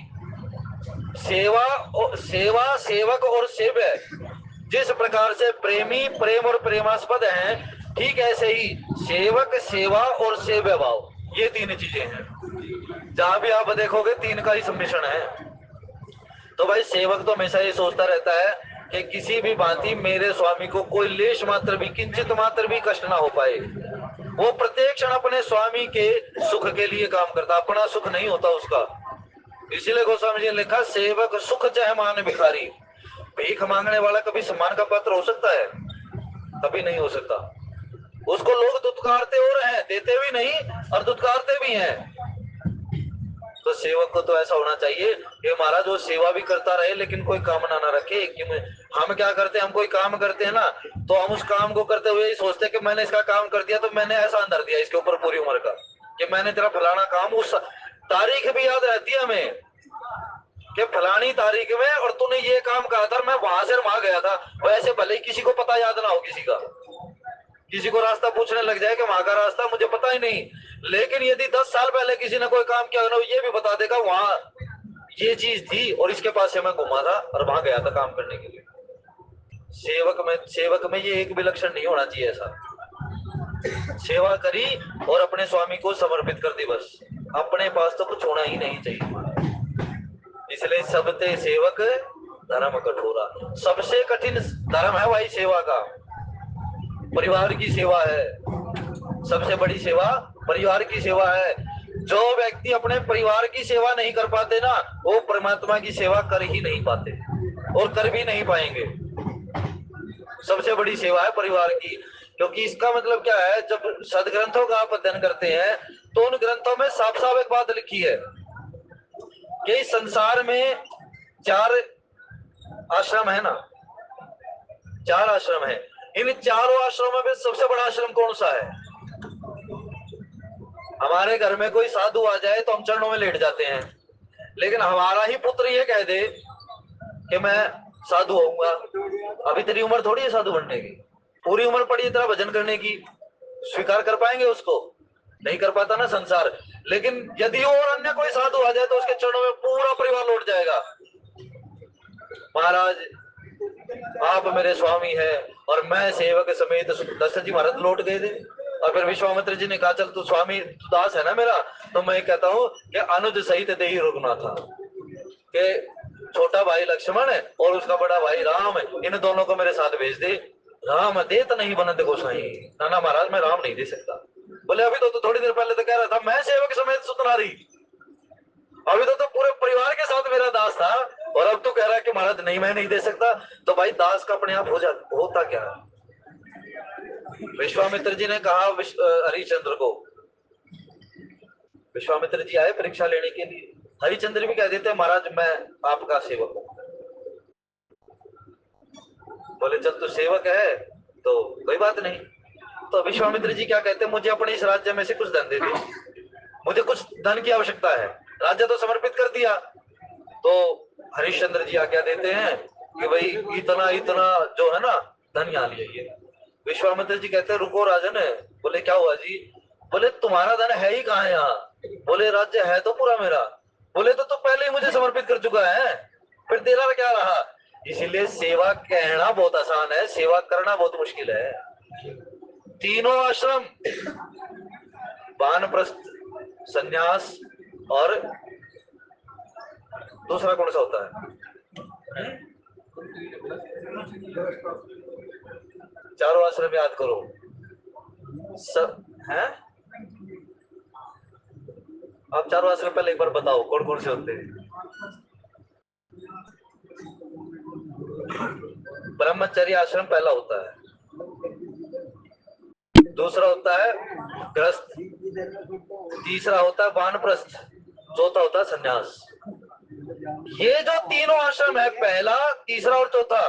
S1: सेवा सेवक और सेव्य जिस प्रकार से प्रेमी प्रेम और प्रेमास्पद हैं, ठीक ऐसे ही सेवक सेवा और सेव्य भाव, ये तीन चीजें हैं। जहां भी आप देखोगे तीन का ही सम्मिश्रण है। तो भाई सेवक तो हमेशा ये सोचता रहता है कि किसी भी भांति मेरे स्वामी को कोई लेश मात्र भी किंचित मात्र भी कष्ट ना हो पाए। वो प्रत्येक क्षण अपने स्वामी के सुख के लिए काम करता, अपना सुख नहीं होता उसका। इसीलिए गोस्वामी जी ने लिखा सेवक सुख चाहे मान भिखारी। भीख मांगने वाला कभी सम्मान का पात्र हो सकता है? कभी नहीं हो सकता। उसको लोग दुत्कारते हो रहे हैं, देते भी नहीं और दुत्कारते भी हैं। तो सेवक को तो ऐसा होना चाहिए कि महाराज वो सेवा भी करता रहे लेकिन कोई कामना ना रखे कि हम क्या करते हैं, हम कोई काम करते हैं ना तो हम उस काम को करते हुए सोचते हैं कि मैंने इसका काम कर दिया तो मैंने ऐसा अंदर दिया इसके ऊपर पूरी उम्र का कि मैंने तेरा फलाना काम, उस तारीख भी याद रहती है हमें कि फलानी तारीख में और तूने ये काम कहा था, मैं वहां से वहां गया था। वैसे भले ही किसी को पता याद ना हो, किसी को रास्ता पूछने लग जाए कि वहां का रास्ता मुझे पता ही नहीं, लेकिन यदि 10 साल पहले किसी ने कोई काम किया ना, ये भी बता देगा वहां ये चीज थी और इसके पास से मैं घुमा था और वहां गया था काम करने के लिए। सेवक में ये एक भी लक्षण नहीं होना चाहिए ऐसा। सेवा करी और अपने स्वामी को समर्पित कर दी बस, अपने पास तो कुछ होना ही नहीं चाहिए। इसलिए सबते सेवक धर्म कठोरा, सबसे कठिन धर्म है भाई सेवा का, परिवार की सेवा है। सबसे बड़ी सेवा परिवार की सेवा है। जो व्यक्ति अपने परिवार की सेवा नहीं कर पाते ना, वो परमात्मा की सेवा कर ही नहीं पाते और कर भी नहीं पाएंगे। सबसे बड़ी सेवा है परिवार की, क्योंकि इसका मतलब क्या है, जब सदग्रंथों का आप अध्ययन करते हैं तो उन ग्रंथों में साफ साफ एक बात लिखी है कि इस संसार में 4 आश्रम है ना, 4 आश्रम है। इन चारों आश्रमों में सबसे बड़ा आश्रम कौन सा है? हमारे घर में कोई साधु आ जाए तो हम चरणों में लेट जाते हैं, लेकिन हमारा ही पुत्र ये कह दे कि मैं साधु होऊंगा, अभी तेरी उम्र थोड़ी है साधु बनने की, पूरी उम्र पड़ी है तेरा भजन करने की, स्वीकार कर पाएंगे उसको? नहीं कर पाता ना संसार। लेकिन यदि और अन्य कोई साधु आ जाए तो उसके चरणों में पूरा परिवार लौट जाएगा। महाराज आप मेरे स्वामी है और मैं सेवक समेत, दशरथ जी महाराज लौट गए थे और फिर विश्वामित्र जी ने कहा चल तू स्वामी तू दास है ना मेरा, तो मैं कहता हूँ कि अनुज सहित देही रघुनाथा, के छोटा भाई लक्ष्मण है और उसका बड़ा भाई राम है, इन दोनों को मेरे साथ भेज दे। राम देत नहीं बनत गोसाई, ना ना महाराज मैं राम नहीं दे सकता। बोले अभी तो थोड़ी देर पहले तो कह रहा था मैं सेवक समेत सुतनारी, अभी तो पूरे परिवार के साथ मेरा दास था और अब तो कह रहा है कि महाराज नहीं मैं नहीं दे सकता। तो भाई दास का अपने आप होता क्या? विश्वामित्र जी ने कहा हरिश्चंद्र को, विश्वामित्र जी आए परीक्षा लेने के लिए, हरिश्चंद्र भी कह देते महाराज मैं आपका सेवक हूं। बोले चल तू सेवक है तो कोई बात नहीं। तो विश्वामित्र जी क्या कहते, मुझे अपने इस राज्य में से कुछ धन दे दे, मुझे कुछ धन की आवश्यकता है, राज्य तो समर्पित कर दिया। तो हरिश्चंद्र जी आज्ञा देते हैं कि भाई इतना इतना जो है ना धन यहाँ लिए। विश्वामित्र जी कहते हैं रुको राजन, बोले क्या हुआ जी? बोले तुम्हारा धन है ही कहाँ यहाँ? बोले राज्य है तो पूरा मेरा। बोले तो पहले ही मुझे समर्पित कर चुका है, फिर तेरा क्या रहा? इसीलिए सेवा कहना बहुत आसान है, सेवा करना बहुत मुश्किल है। तीनों आश्रम, वानप्रस्थ, संन्यास और दूसरा कौन सा होता है? चारों आश्रम याद करो सब है। आप चारों आश्रम पहले एक बार बताओ कौन कौन से होते हैं? ब्रह्मचर्य आश्रम पहला होता है, दूसरा होता है गृहस्थ, तीसरा होता है वानप्रस्थ, चौथा होता है संन्यास। ये जो तीनों आश्रम है, पहला तीसरा और चौथा,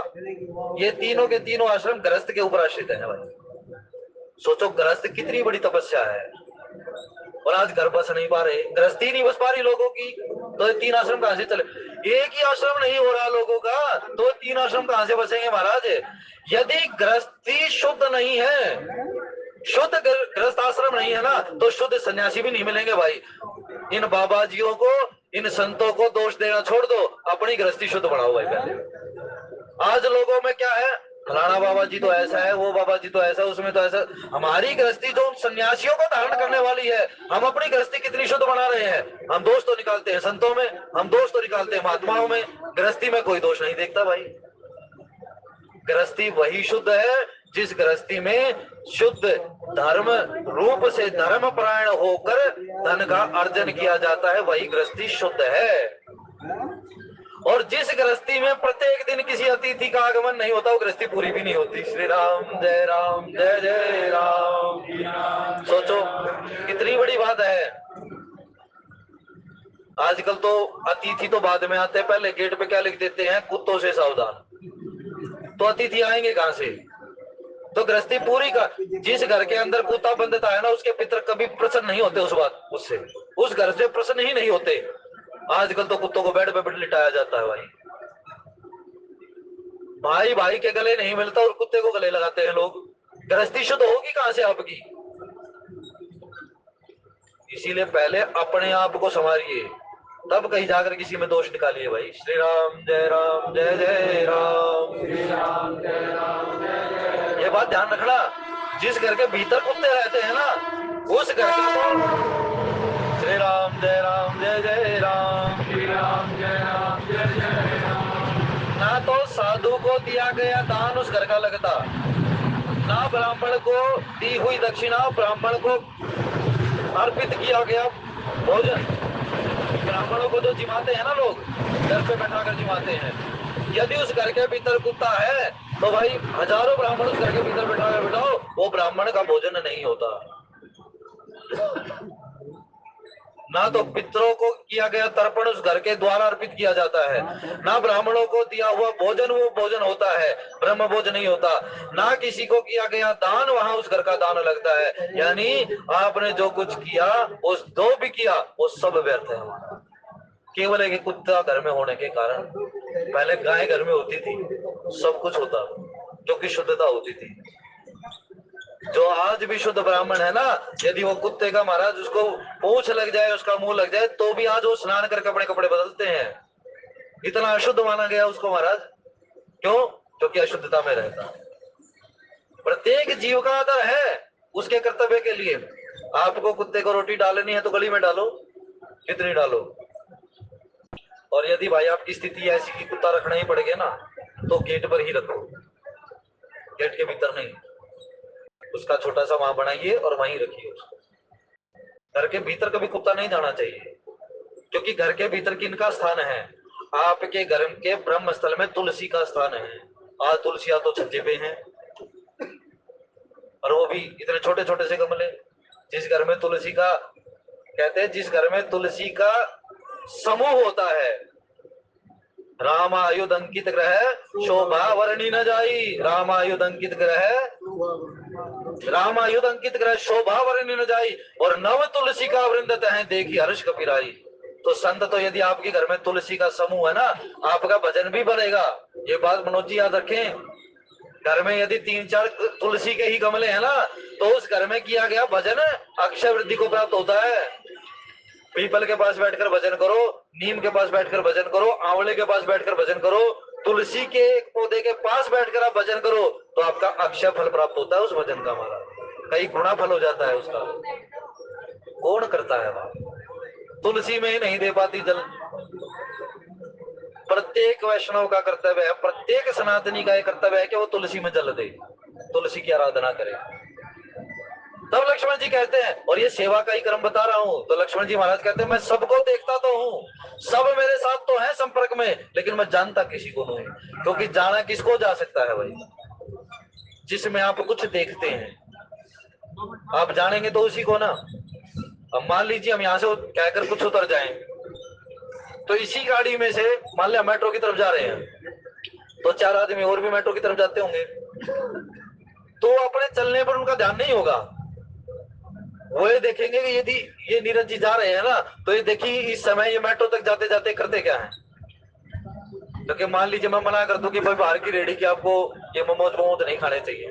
S1: ये तीनों के तीनों आश्रम गृहस्थ के ऊपर आश्रित है भाई। सोचो गृहस्थ कितनी बड़ी तपस्या है, और आज घर बस नहीं पा रहे, गृहस्थी नहीं बस पा रही लोगों की, तो ये 3 आश्रम कहां से चले? एक ही आश्रम नहीं हो रहा लोगों का, तो 3 आश्रम कहां से बसेंगे महाराज? यदि गृहस्थी शुद्ध नहीं है, शुद्ध गृहस्थ आश्रम नहीं है ना, तो शुद्ध सन्यासी भी नहीं मिलेंगे भाई। इन बाबा जियों को, इन संतों को दोष देना छोड़ दो, अपनी गृहस्थी शुद्ध बढ़ाओ भाई पहले। आज लोगों में क्या है, फलाना बाबा जी तो ऐसा है, वो बाबा जी तो ऐसा, उसमें तो ऐसा। हमारी गृहस्थी जो सन्यासियों को धारण करने वाली है, हम अपनी गृहस्थी कितनी शुद्ध बना रहे हैं? हम दोष तो निकालते हैं संतों में, हम दोष तो निकालते हैं महात्माओं में, गृहस्थी में कोई दोष नहीं देखता भाई। गृहस्थी वही शुद्ध है जिस गृहस्थी में शुद्ध धर्म रूप से धर्म परायण होकर धन का अर्जन किया जाता है, वही गृहस्थी शुद्ध है। और जिस गृहस्थी में प्रत्येक दिन किसी अतिथि का आगमन नहीं होता, वो गृहस्थी पूरी भी नहीं होती। श्री राम जय जय राम। सोचो कितनी बड़ी बात है। आजकल तो अतिथि तो बाद में आते हैं, पहले गेट पे क्या लिख देते हैं, कुत्तों से सावधान। तो अतिथि आएंगे कहां से? तो गृहस्थी पूरी का, जिस घर के अंदर कुत्ता बंधता है ना, उसके पितर कभी प्रसन्न नहीं होते उस बात, उससे उस घर से प्रसन्न ही नहीं होते। आजकल तो कुत्तों को बेड पे लिटाया जाता है भाई, भाई भाई के गले नहीं मिलता और कुत्ते को गले लगाते हैं लोग। गृहस्थी शुद्ध होगी कहां से आपकी? इसीलिए पहले अपने आप को संवारिए, तब कहीं जाकर किसी में दोष निकालिए भाई। श्री राम जय जय राम, श्री राम जय राम जय जय। ये बात ध्यान रखना, जिस घर के भीतर कुत्ते रहते हैं ना, उस घर का तो श्री राम जय जय राम, श्री राम जय जय राम। ना तो साधु को दिया गया दान उस घर का लगता, ना ब्राह्मण को दी हुई दक्षिणा, ब्राह्मण को अर्पित किया गया भोजन। ब्राह्मणों को जो जिमाते हैं ना लोग, घर पे बैठा कर जिमाते हैं, यदि उस घर के भीतर कुत्ता है तो भाई हजारों ब्राह्मण उस घर के भीतर बैठा कर बैठाओ, वो ब्राह्मण का भोजन नहीं होता। ना तो पितरों को किया गया तर्पण उस घर के द्वारा अर्पित किया जाता है, ना ब्राह्मणों को दिया हुआ भोजन वो भोजन होता है, ब्रह्म भोजन नहीं होता। ना किसी को किया गया दान वहां उस घर का दान लगता है। यानी आपने जो कुछ किया, उस जो भी किया, वो सब व्यर्थ है हमारा। केवल एक कुत्ता घर में होने के कारण, पहले गाय घर में होती थी, सब कुछ होता, जो कि शुद्धता होती थी। जो आज भी शुद्ध ब्राह्मण है ना, यदि वो कुत्ते का महाराज उसको पूंछ लग जाए, उसका मुंह लग जाए, तो भी आज वो स्नान करके अपने कपड़े बदलते हैं। इतना अशुद्ध माना गया उसको महाराज, क्यों? क्योंकि अशुद्धता में रहता है। प्रत्येक जीव का आदर है उसके कर्तव्य के लिए। आपको कुत्ते को रोटी डालनी है तो गली में डालो, कितनी डालो। और यदि भाई आपकी स्थिति ऐसी कि कुत्ता रखना ही पड़ेगा ना, तो गेट पर ही रखो, गेट के भीतर नहीं। उसका छोटा सा वहां बनाइए और वहीं रखिए उसको। घर के भीतर कभी कुत्ता नहीं जाना चाहिए, क्योंकि घर के भीतर किनका स्थान है? आपके घर के ब्रह्म स्थल में तुलसी का स्थान है। आज तुलसियां तो छज्जे पे हैं, और वो भी इतने छोटे छोटे से गमले। जिस घर में तुलसी का, कहते हैं जिस घर में तुलसी का समूह होता है, रामायुध अंकित ग्रह शोभा वर्णी न जाई। रामायुध अंकित ग्रह, रामायुध अंकित ग्रह शोभा वर्णी न जाई, और नव तुलसी का वृंदत है देखी हर्ष कपिराई। तो संत, तो यदि आपके घर में तुलसी का समूह है ना, आपका भजन भी बढ़ेगा। ये बात मनोज जी याद रखें। घर में यदि 3-4 तुलसी के ही गमले हैं ना, तो उस घर में किया गया भजन अक्षय वृद्धि को प्राप्त होता है। पीपल के पास बैठकर भजन करो, नीम के पास बैठकर भजन करो, आंवले के पास बैठकर भजन करो, तुलसी के एक पौधे के पास बैठकर आप भजन करो, तो आपका अक्षय फल प्राप्त होता है उस भजन का। हमारा कई गुना फल हो जाता है उसका। कौन करता है वह? तुलसी में ही नहीं दे पाती जल। प्रत्येक वैष्णव का कर्तव्य है, प्रत्येक सनातनी का कर्तव्य है कि वो तुलसी में जल दे, तुलसी की आराधना करे। तब लक्ष्मण जी कहते हैं, और ये सेवा का ही क्रम बता रहा हूं, तो लक्ष्मण जी महाराज कहते हैं मैं सबको देखता तो हूं, सब मेरे साथ तो है संपर्क में, लेकिन मैं जानता किसी को नहीं। क्योंकि जाना किसको जा सकता है भाई? जिसमें आप कुछ देखते हैं, आप जानेंगे तो उसी को ना। अब मान लीजिए हम यहाँ से कहकर कुछ उतर जाएं, तो इसी गाड़ी में से मान लिया मेट्रो की तरफ जा रहे हैं, तो 4 आदमी और भी मेट्रो की तरफ जाते होंगे, तो अपने चलने पर उनका ध्यान नहीं होगा। वो ये देखेंगे कि यदि ये नीरज जी जा रहे हैं ना, तो ये देखिए इस समय ये मेट्रो तक जाते जाते करते क्या है। क्योंकि मान लीजिए मैं मना कर दूं कि भाई बाहर की रेडी की आपको ये मोमोज वोमोज नहीं खाने चाहिए,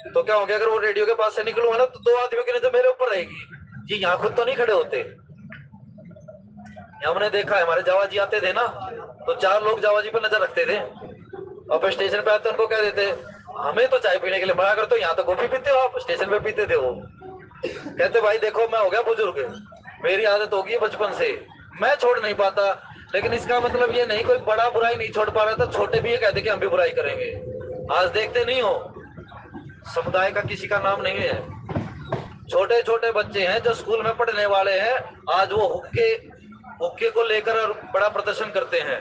S1: तो क्या हो गया? अगर वो रेडियो के पास से निकलूंगा ना, तो 2 आदमियों की नजर मेरे ऊपर रहेगी। जी यहाँ खुद तो नहीं खड़े होते। हमने देखा है, हमारे जावा जी आते थे ना, तो 4 लोग जावा जी पर नजर रखते थे, और फिर स्टेशन पे आते उनको कह देते हमें तो चाय पीने के लिए मना करते हो, यहाँ तो कॉफी पीते हो आप, स्टेशन पे पीते थे वो। कहते भाई देखो मैं हो गया बुजुर्ग, मेरी आदत होगी बचपन से, मैं छोड़ नहीं पाता। लेकिन इसका मतलब ये नहीं कोई बड़ा बुराई नहीं छोड़ पा रहा था, छोटे भी ये कहते कि हम भी बुराई करेंगे। आज देखते नहीं हो, समुदाय का किसी का नाम नहीं है। छोटे छोटे बच्चे हैं जो स्कूल में पढ़ने वाले हैं, आज वो हुक्के को लेकर और बड़ा प्रदर्शन करते हैं।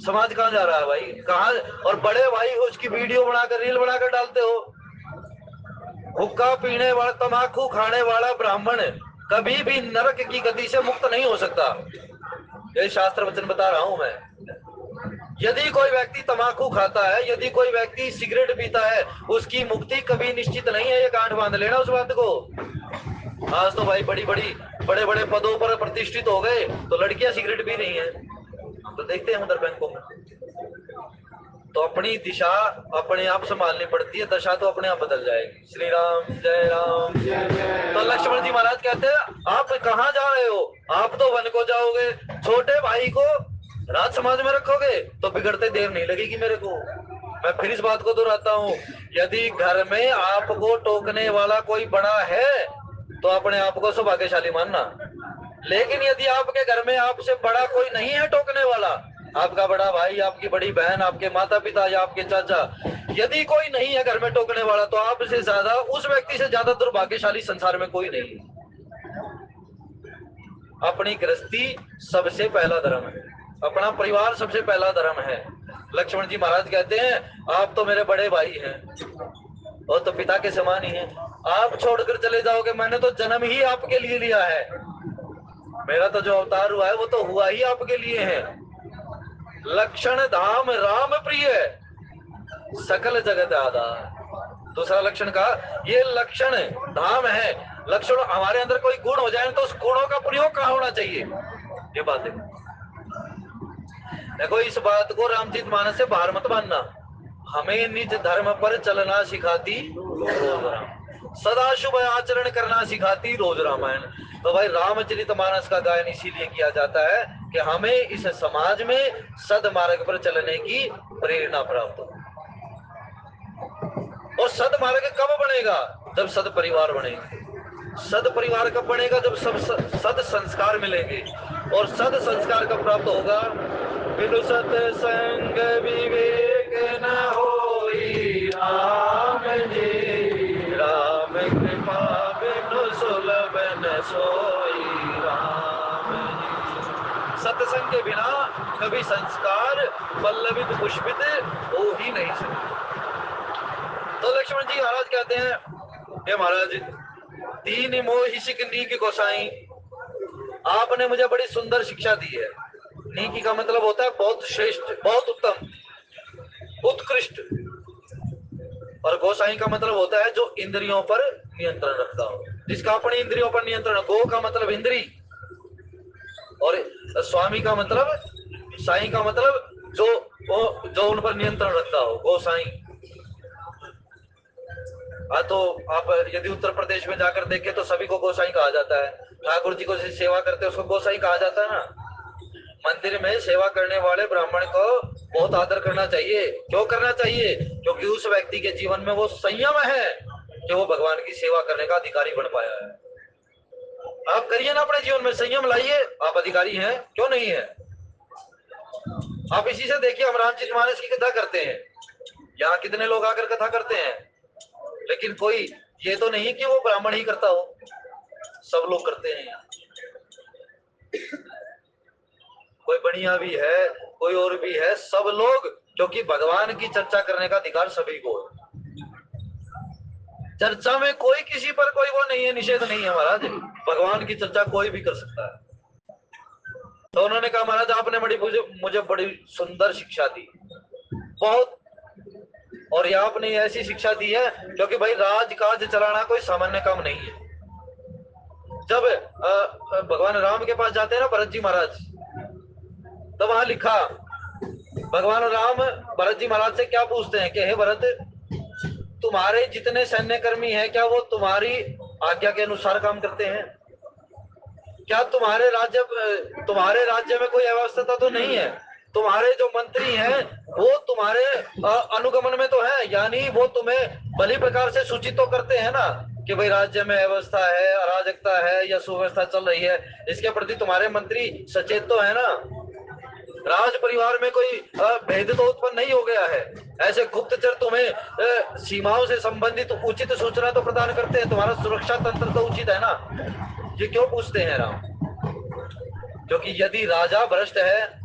S1: समाज कहाँ जा रहा है भाई? कहाँ? और बड़े भाई उसकी वीडियो बनाकर रील बनाकर डालते हो। हुक्का पीने वाला, तम्बाकू खाने वाला ब्राह्मण कभी भी नरक की गति से मुक्त नहीं हो सकता। ये शास्त्र वचन बता रहा हूं मैं। यदि कोई व्यक्ति तम्बाकू खाता है, यदि कोई व्यक्ति सिगरेट पीता है, उसकी मुक्ति कभी निश्चित नहीं है। ये गांठ बांध लेना उस बात को। आज तो भाई बड़े बड़े पदों पर प्रतिष्ठित हो गए, तो लड़कियां सिगरेट पी रही हैं, हम तो देखते हैं उधर बैंकों में। तो अपनी दिशा अपने आप संभालनी पड़ती है, दशा तो अपने आप बदल जाएगी। श्री राम जय राम। तो लक्ष्मण जी महाराज कहते हैं आप कहाँ जा रहे हो, आप तो वन को जाओगे, छोटे भाई को राज समाज में रखोगे तो बिगड़ते देर नहीं लगेगी मेरे को। मैं फिर इस बात को दोहराता हूँ, यदि घर में आपको टोकने वाला कोई बड़ा है तो अपने आप को सौभाग्यशाली मानना। लेकिन यदि आपके घर में आपसे बड़ा कोई नहीं है टोकने वाला, आपका बड़ा भाई, आपकी बड़ी बहन, आपके माता पिता या आपके चाचा, यदि कोई नहीं है घर में टोकने वाला, तो आपसे ज्यादा, उस व्यक्ति से ज्यादा दुर्भाग्यशाली संसार में कोई नहीं है। अपनी गृहस्थी सबसे पहला धर्म है, अपना परिवार सबसे पहला धर्म है। लक्ष्मण जी महाराज कहते हैं आप तो मेरे बड़े भाई हैं और तो पिता के समान ही हैं, आप छोड़कर चले जाओगे, मैंने तो जन्म ही आपके लिए लिया है, मेरा तो जो अवतार हुआ है वो तो हुआ ही आपके लिए है। लक्षण धाम राम प्रिय सकल जगत आधार। दूसरा लक्षण का ये लक्षण धाम है, लक्षण हमारे अंदर कोई गुण हो जाए तो उस गुणों का प्रयोग कहाँ होना चाहिए, ये बात है। देखो इस बात को रामचरित मानस से बाहर मत मानना। हमें निज धर्म पर चलना सिखाती रोज राम, सदा शुभ आचरण करना सिखाती रोज रामायण। तो भाई रामचरित मानस का गायन इसीलिए किया जाता है कि हमें इस समाज में सदमार्ग पर चलने की प्रेरणा प्राप्त हो। और सदमार्ग कब बनेगा, जब सद परिवार बनेगा। सद परिवार कब बनेगा, जब सब सद संस्कार मिलेंगे। और सद संस्कार कब प्राप्त होगा, बिनु सत्संग विवेक न होई राम जी, राम कृपा बिनु सुलभ न सोई राम जी। सत्संग के बिना कभी संस्कार पल्लवित पुष्पित हो ही नहीं सकते। तो लक्ष्मण जी महाराज कहते हैं हे महाराज, तीन मोहि सिख नीक गोसाई, आपने मुझे बड़ी सुंदर शिक्षा दी है। नीकी का मतलब होता है बहुत श्रेष्ठ, बहुत उत्तम, उत्कृष्ट। और गोसाई का मतलब होता है जो इंद्रियों पर नियंत्रण रखता हो, जिसका अपनी इंद्रियों पर नियंत्रण। गो का मतलब इंद्री, और स्वामी का मतलब, साई का मतलब जो उन पर नियंत्रण रखता हो, गोसाई। तो आप यदि उत्तर प्रदेश में जाकर देखें तो सभी को गोसाई कहा जाता है। ठाकुर जी को सेवा करते हैं उसको गोसाई कहा जाता है ना। मंदिर में सेवा करने वाले ब्राह्मण को बहुत आदर करना चाहिए। क्यों करना चाहिए, क्योंकि उस व्यक्ति के जीवन में वो संयम है कि वो भगवान की सेवा करने का अधिकारी बन पाया है। आप करिए ना, अपने जीवन में संयम लाइए, आप अधिकारी हैं, क्यों नहीं है। आप इसी से देखिए, हम रामचरित मानस की कथा करते हैं, यहाँ कितने लोग आकर कथा करते हैं, लेकिन कोई ये तो नहीं कि वो ब्राह्मण ही करता हो, सब लोग करते हैं। कोई बढ़िया भी है, कोई और भी है, सब लोग, क्योंकि भगवान की चर्चा करने का अधिकार सभी को है। चर्चा में कोई किसी पर कोई वो नहीं है, निषेध नहीं है महाराज, भगवान की चर्चा कोई भी कर सकता है। तो उन्होंने कहा महाराज आपने मुझे बड़ी सुंदर शिक्षा दी, बहुत, और ये आपने ऐसी शिक्षा दी है, क्योंकि भाई राजकाज चलाना कोई सामान्य काम नहीं है। जब भगवान राम के पास जाते हैं ना भरत जी महाराज, तो वहां लिखा, भगवान राम भरत जी महाराज से क्या पूछते हैं कि हे भरत, तुम्हारे जितने सैन्य कर्मी हैं क्या वो तुम्हारी आज्ञा के अनुसार काम करते हैं? क्या तुम्हारे राज्य में कोई अव्यवस्था तो नहीं है? तुम्हारे जो मंत्री हैं वो तुम्हारे अनुगमन में तो है, यानी वो तुम्हें भली प्रकार से सूचित तो करते हैं ना कि भाई राज्य में अव्यवस्था है, अराजकता है या सुव्यवस्था चल रही है, इसके प्रति तुम्हारे मंत्री सचेत तो है ना। राज परिवार में कोई भेद तो उत्पन्न नहीं हो गया है, ऐसे गुप्तचर तुम्हें सीमाओं से संबंधित उचित सूचना तो प्रदान करते हैं, तुम्हारा सुरक्षा तंत्र तो उचित है ना। ये क्यों पूछते हैं राम? क्योंकि यदि राजा भ्रष्ट है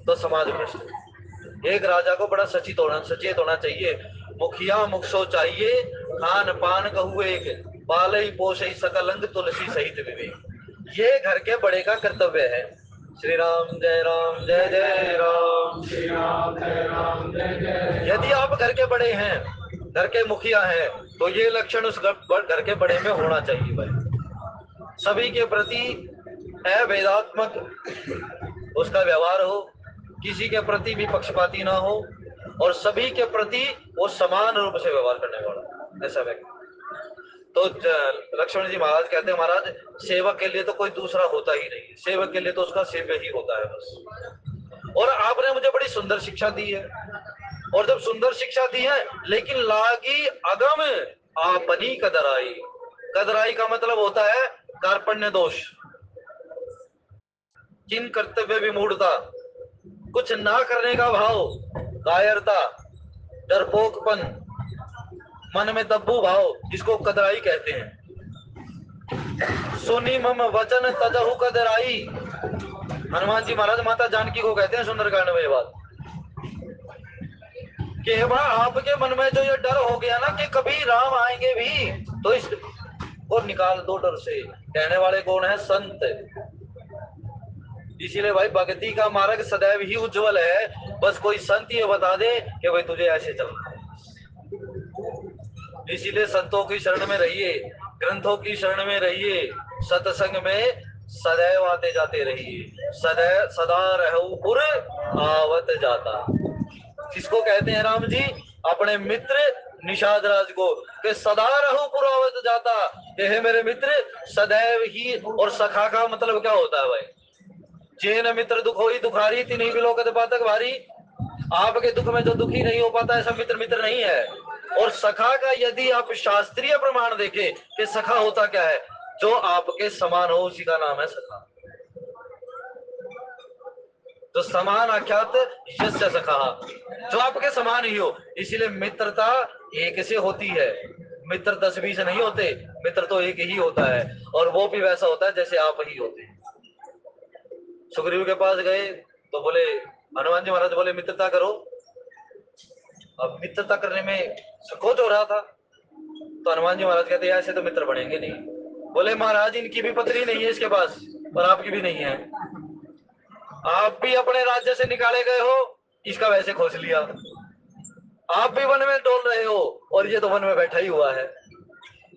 S1: तो समाज भ्रष्ट है। एक राजा को बड़ा सचेत होना चाहिए। मुखिया मुखसो चाहिए, खान पान कहू एक, पालई पोषई सकल अंग तुलसी सहित विवेक। ये घर के बड़े का कर्तव्य है। श्री राम जय जय राम, श्री राम जय जय। यदि आप घर के बड़े हैं, घर के मुखिया हैं, तो ये लक्षण उस घर के बड़े में होना चाहिए भाई। सभी के प्रति अभेदात्मक उसका व्यवहार हो, किसी के प्रति भी पक्षपाती ना हो, और सभी के प्रति वो समान रूप से व्यवहार करने वाला ऐसा व्यक्ति। तो लक्ष्मण जी महाराज कहते हैं महाराज सेवक के लिए तो कोई दूसरा होता ही नहीं, सेवक के लिए तो उसका सेव्य ही होता है बस। और आपने मुझे बड़ी सुंदर शिक्षा दी है, और जब सुंदर शिक्षा दी है लेकिन लागी अगम आपनी कदराई। कदराई का मतलब होता है कार्पण्य दोष, किन कर्तव्य विमूढ़ता, कुछ ना करने का भाव, कायरता, डरपोकपन, मन में दब्बू भाव, जिसको कदराई कहते हैं। सुनी मम वचन तजहु कदराई, हनुमान जी महाराज माता जानकी को कहते हैं सुंदरकांड में ये बात कि आपके मन में जो ये डर हो गया ना कि कभी राम आएंगे भी, तो इस को निकाल दो डर से। कहने वाले कौन है? संत। इसीलिए भाई भक्ति का मार्ग सदैव ही उज्जवल है, बस कोई संत ये बता दे कि भाई तुझे ऐसे चलना है। इसीलिए संतों की शरण में रहिए, ग्रंथों की शरण में रहिए, सत्संग में सदैव आते जाते रहिए, सदैव सदा रहु पुर आवत जाता। किसको कहते हैं राम जी? अपने मित्र निषाद राज को, कि सदा रहु पुर आवत जाता, कि हे मेरे मित्र सदैव ही। और सखा का मतलब क्या होता है भाई? जेन मित्र दुख होई दुखारी तिन्हीं बिलोकत पातक भारी। आपके दुख में जो दुखी नहीं हो पाता ऐसा मित्र मित्र नहीं है। और सखा का यदि आप शास्त्रीय प्रमाण देखें कि सखा होता क्या है, जो आपके समान हो उसी का नाम है सखा। तो समान आख्यात यस्य सखा, जो आपके समान ही हो। इसीलिए मित्रता एक से होती है, मित्र 10-20 नहीं होते, मित्र तो एक ही होता है, और वो भी वैसा होता है जैसे आप ही होते हैं। सुग्रीव के पास गए तो बोले, हनुमान जी महाराज बोले मित्रता करो। अब मित्रता करने में संकोच हो रहा था, तो हनुमान जी महाराज कहते ऐसे तो मित्र बनेंगे नहीं। बोले महाराज इनकी भी पत्नी नहीं है इसके पास, और आपकी भी नहीं है, आप भी अपने राज्य से निकाले गए हो, इसका वैसे खोज लिया, आप भी वन में डोल रहे हो, और ये तो वन में बैठा ही हुआ है,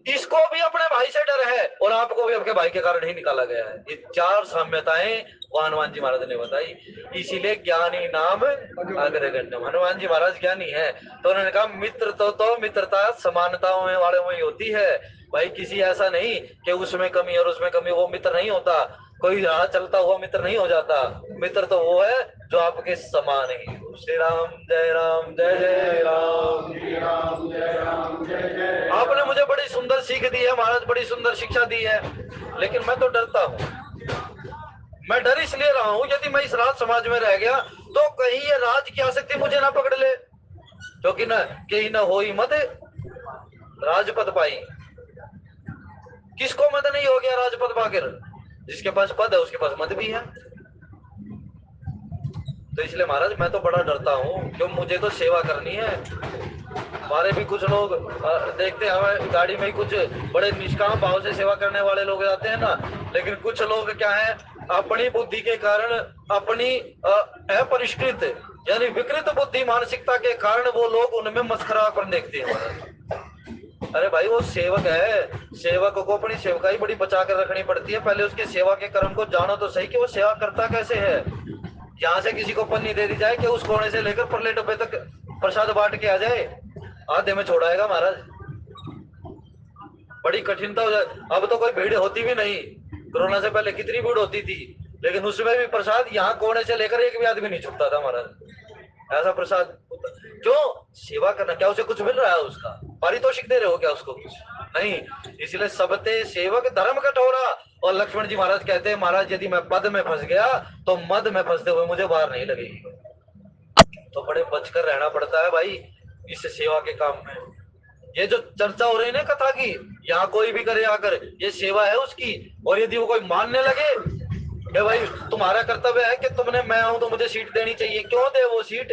S1: इसको भी अपने भाई से डर है, और आपको भी आपके भाई के कारण ही निकाला गया है। ये 4 साम्यताएं वो हनुमान जी महाराज ने बताई। इसीलिए ज्ञानी नाम अग्रगण्यम, हनुमान जी महाराज ज्ञानी है, तो उन्होंने कहा मित्र तो मित्रता समानताओं में वाले में होती है भाई, किसी ऐसा नहीं कि उसमें कमी और उसमें कमी, वो मित्र नहीं होता। कोई राह चलता हुआ मित्र नहीं हो जाता, मित्र तो वो है जो आपके समान ही हो। श्री राम जय राम जय जय राम, श्री राम जय राम जय जय। आपने मुझे बड़ी सुंदर सीख दी है महाराज, बड़ी सुंदर शिक्षा दी है, लेकिन मैं तो डरता हूँ। मैं डर इसलिए रहा हूं यदि मैं इस राज समाज में रह गया तो कहीं ये राज की आसक्ति मुझे ना पकड़ ले, क्योंकि न कहीं न होई मत राजपद पाई। किसको मत नहीं हो गया राजपद पाकर? जिसके पास पद है उसके पास मत भी है। तो इसलिए महाराज मैं तो बड़ा डरता हूँ, क्यों? मुझे तो सेवा करनी है। हमारे भी कुछ लोग देखते हैं, हमें गाड़ी में ही कुछ बड़े निष्काम भाव से सेवा करने वाले लोग आते हैं ना, लेकिन कुछ लोग क्या है, अपनी बुद्धि के कारण, अपनी अपरिष्कृत यानी विकृत बुद्धि मानसिकता के कारण वो लोग उनमें मस्खरापन देखते हैं। अरे भाई वो सेवक है, सेवक को अपनी सेवकाई बड़ी बचा कर रखनी पड़ती है। पहले उसके सेवा के कर्म को जानो तो सही कि वो सेवा करता कैसे है। यहाँ से किसी को पन्नी दे दी जाए कि उस कोने से लेकर परले डब्बे तक प्रसाद बांट के आ जाए, आधे में छोड़ाएगा महाराज। बड़ी कठिनता हो जाए। अब तो कोई भीड़ होती भी नहीं, कोरोना से पहले कितनी भीड़ होती थी, लेकिन उसमें भी प्रसाद यहाँ कोने से लेकर एक भी आदमी नहीं छुपता था महाराज। ऐसा प्रसाद क्यों? सेवा करना। क्या उसे कुछ मिल रहा है? उसका पारितोषिक दे रहे हो क्या उसको? कुछ नहीं। इसलिए सबते सेवक धर्म कठोरा। और लक्ष्मण जी महाराज कहते हैं महाराज यदि मैं पद में फंस गया तो मद में फंसते हुए मुझे बाहर नहीं लगेगी। तो बड़े बचकर रहना पड़ता है भाई इस सेवा के काम में। ये जो चर्चा हो रही है ना कथा की, यहाँ कोई भी करे आकर, ये सेवा है उसकी। और यदि वो कोई मानने लगे कि भाई तुम्हारा कर्तव्य है कि तुमने, मैं हूं तो मुझे सीट देनी चाहिए, क्यों दे वो सीट?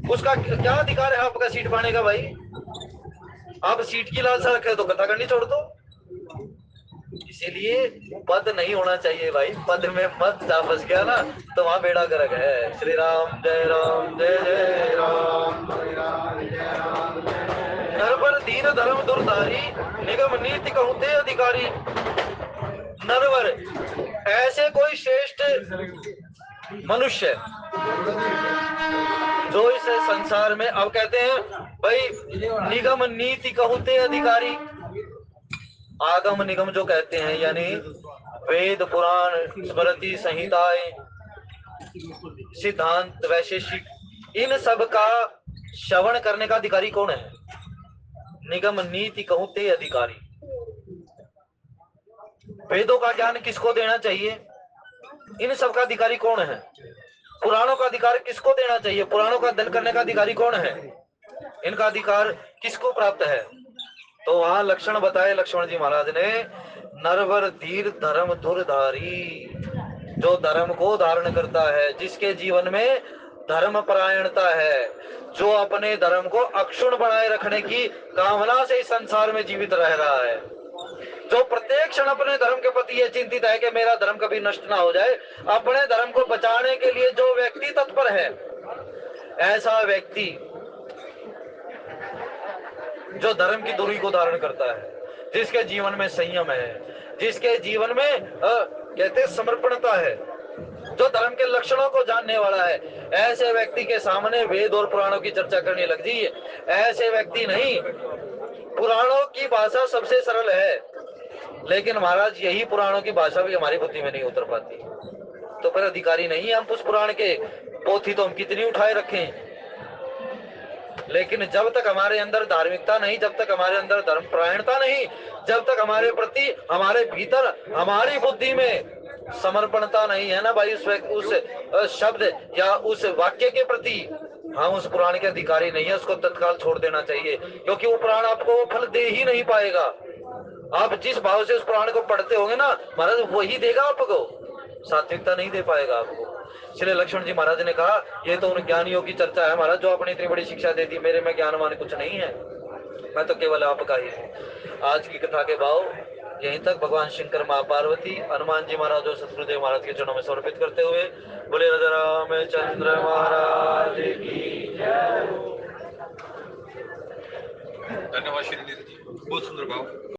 S1: उसका क्या अधिकार है आपका सीट पाने का? भाई आप सीट की लालसा रखे तो कथा करनी छोड़ दो। इसीलिए पद नहीं होना चाहिए भाई, पद में मत जा फंस गया ना तो वहां बेड़ा गर्क है। श्री राम जय राम जय जय राम, नरवर दीन धर्म दुर्धारी, निगम नीति कहूं ते अधिकारी। नरवर ऐसे कोई श्रेष्ठ मनुष्य जो इस संसार में, अब कहते हैं भाई निगम नीति कहते अधिकारी, आगम निगम जो कहते हैं यानी वेद पुराण स्मृति संहिताएं सिद्धांत वैशेषिक, इन सब का श्रवण करने का अधिकारी कौन है? निगम नीति कहते अधिकारी। वेदों का ज्ञान किसको देना चाहिए? इन सब का अधिकारी कौन है? पुराणों का अधिकार किसको देना चाहिए? पुराणों का अध्ययन करने का अधिकारी कौन है? इनका अधिकार किसको प्राप्त है? तो वहां लक्षण बताए लक्ष्मण जी महाराज ने, नरवर धीर धर्म धुरधारी, जो धर्म को धारण करता है, जिसके जीवन में धर्म परायणता है, जो अपने धर्म को अक्षुण्ण बनाए रखने की कामना से इस संसार में जीवित रह रहा है, जो प्रत्येक क्षण अपने धर्म के प्रति यह चिंतित है कि मेरा धर्म कभी नष्ट ना हो जाए, अपने धर्म को बचाने के लिए जो व्यक्ति तत्पर है, ऐसा व्यक्ति जो धर्म की दूरी को धारण करता है, जिसके जीवन में संयम है, जिसके जीवन में कहते समर्पणता है, जो धर्म के लक्षणों को जानने वाला है, ऐसे व्यक्ति के सामने वेद और पुराणों की चर्चा करने लग जाइए। ऐसे व्यक्ति नहीं, पुराणों की भाषा सबसे सरल है, लेकिन महाराज यही पुराणों की भाषा भी हमारी बुद्धि में नहीं उतर पाती, तो फिर अधिकारी नहीं हम उस पुराण के। पोथी तो हम कितनी उठाए रखें, लेकिन जब तक हमारे अंदर धार्मिकता नहीं, जब तक हमारे अंदर धर्म परायणता नहीं, जब तक हमारे प्रति हमारे भीतर हमारी बुद्धि में समर्पणता नहीं है ना भाई, उस शब्द या उस वाक्य के प्रति, हम उस पुराण के अधिकारी नहीं है, उसको तत्काल छोड़ देना चाहिए, क्योंकि वो पुराण आपको वो फल दे ही नहीं पाएगा। आप जिस भाव से उस पुराण को पढ़ते होंगे ना महाराज, वही देगा आपको, सात्विकता नहीं दे पाएगा आपको। इसलिए लक्ष्मण जी महाराज ने कहा, ये तो उन ज्ञानियों की चर्चा है महाराज, जो आपने इतनी बड़ी शिक्षा दे दी, मेरे में ज्ञानवान कुछ नहीं है, मैं तो केवल आपका ही हूँ। आज की कथा के भाव यहीं तक। भगवान शंकर माँ पार्वती हनुमान जी महाराज और सतगुरुदेव महाराज के चरणों में समर्पित करते हुए बोले राजा रामचंद्र महाराज की जय।
S2: धन्यवाद श्री जी, बहुत सुंदर भाव।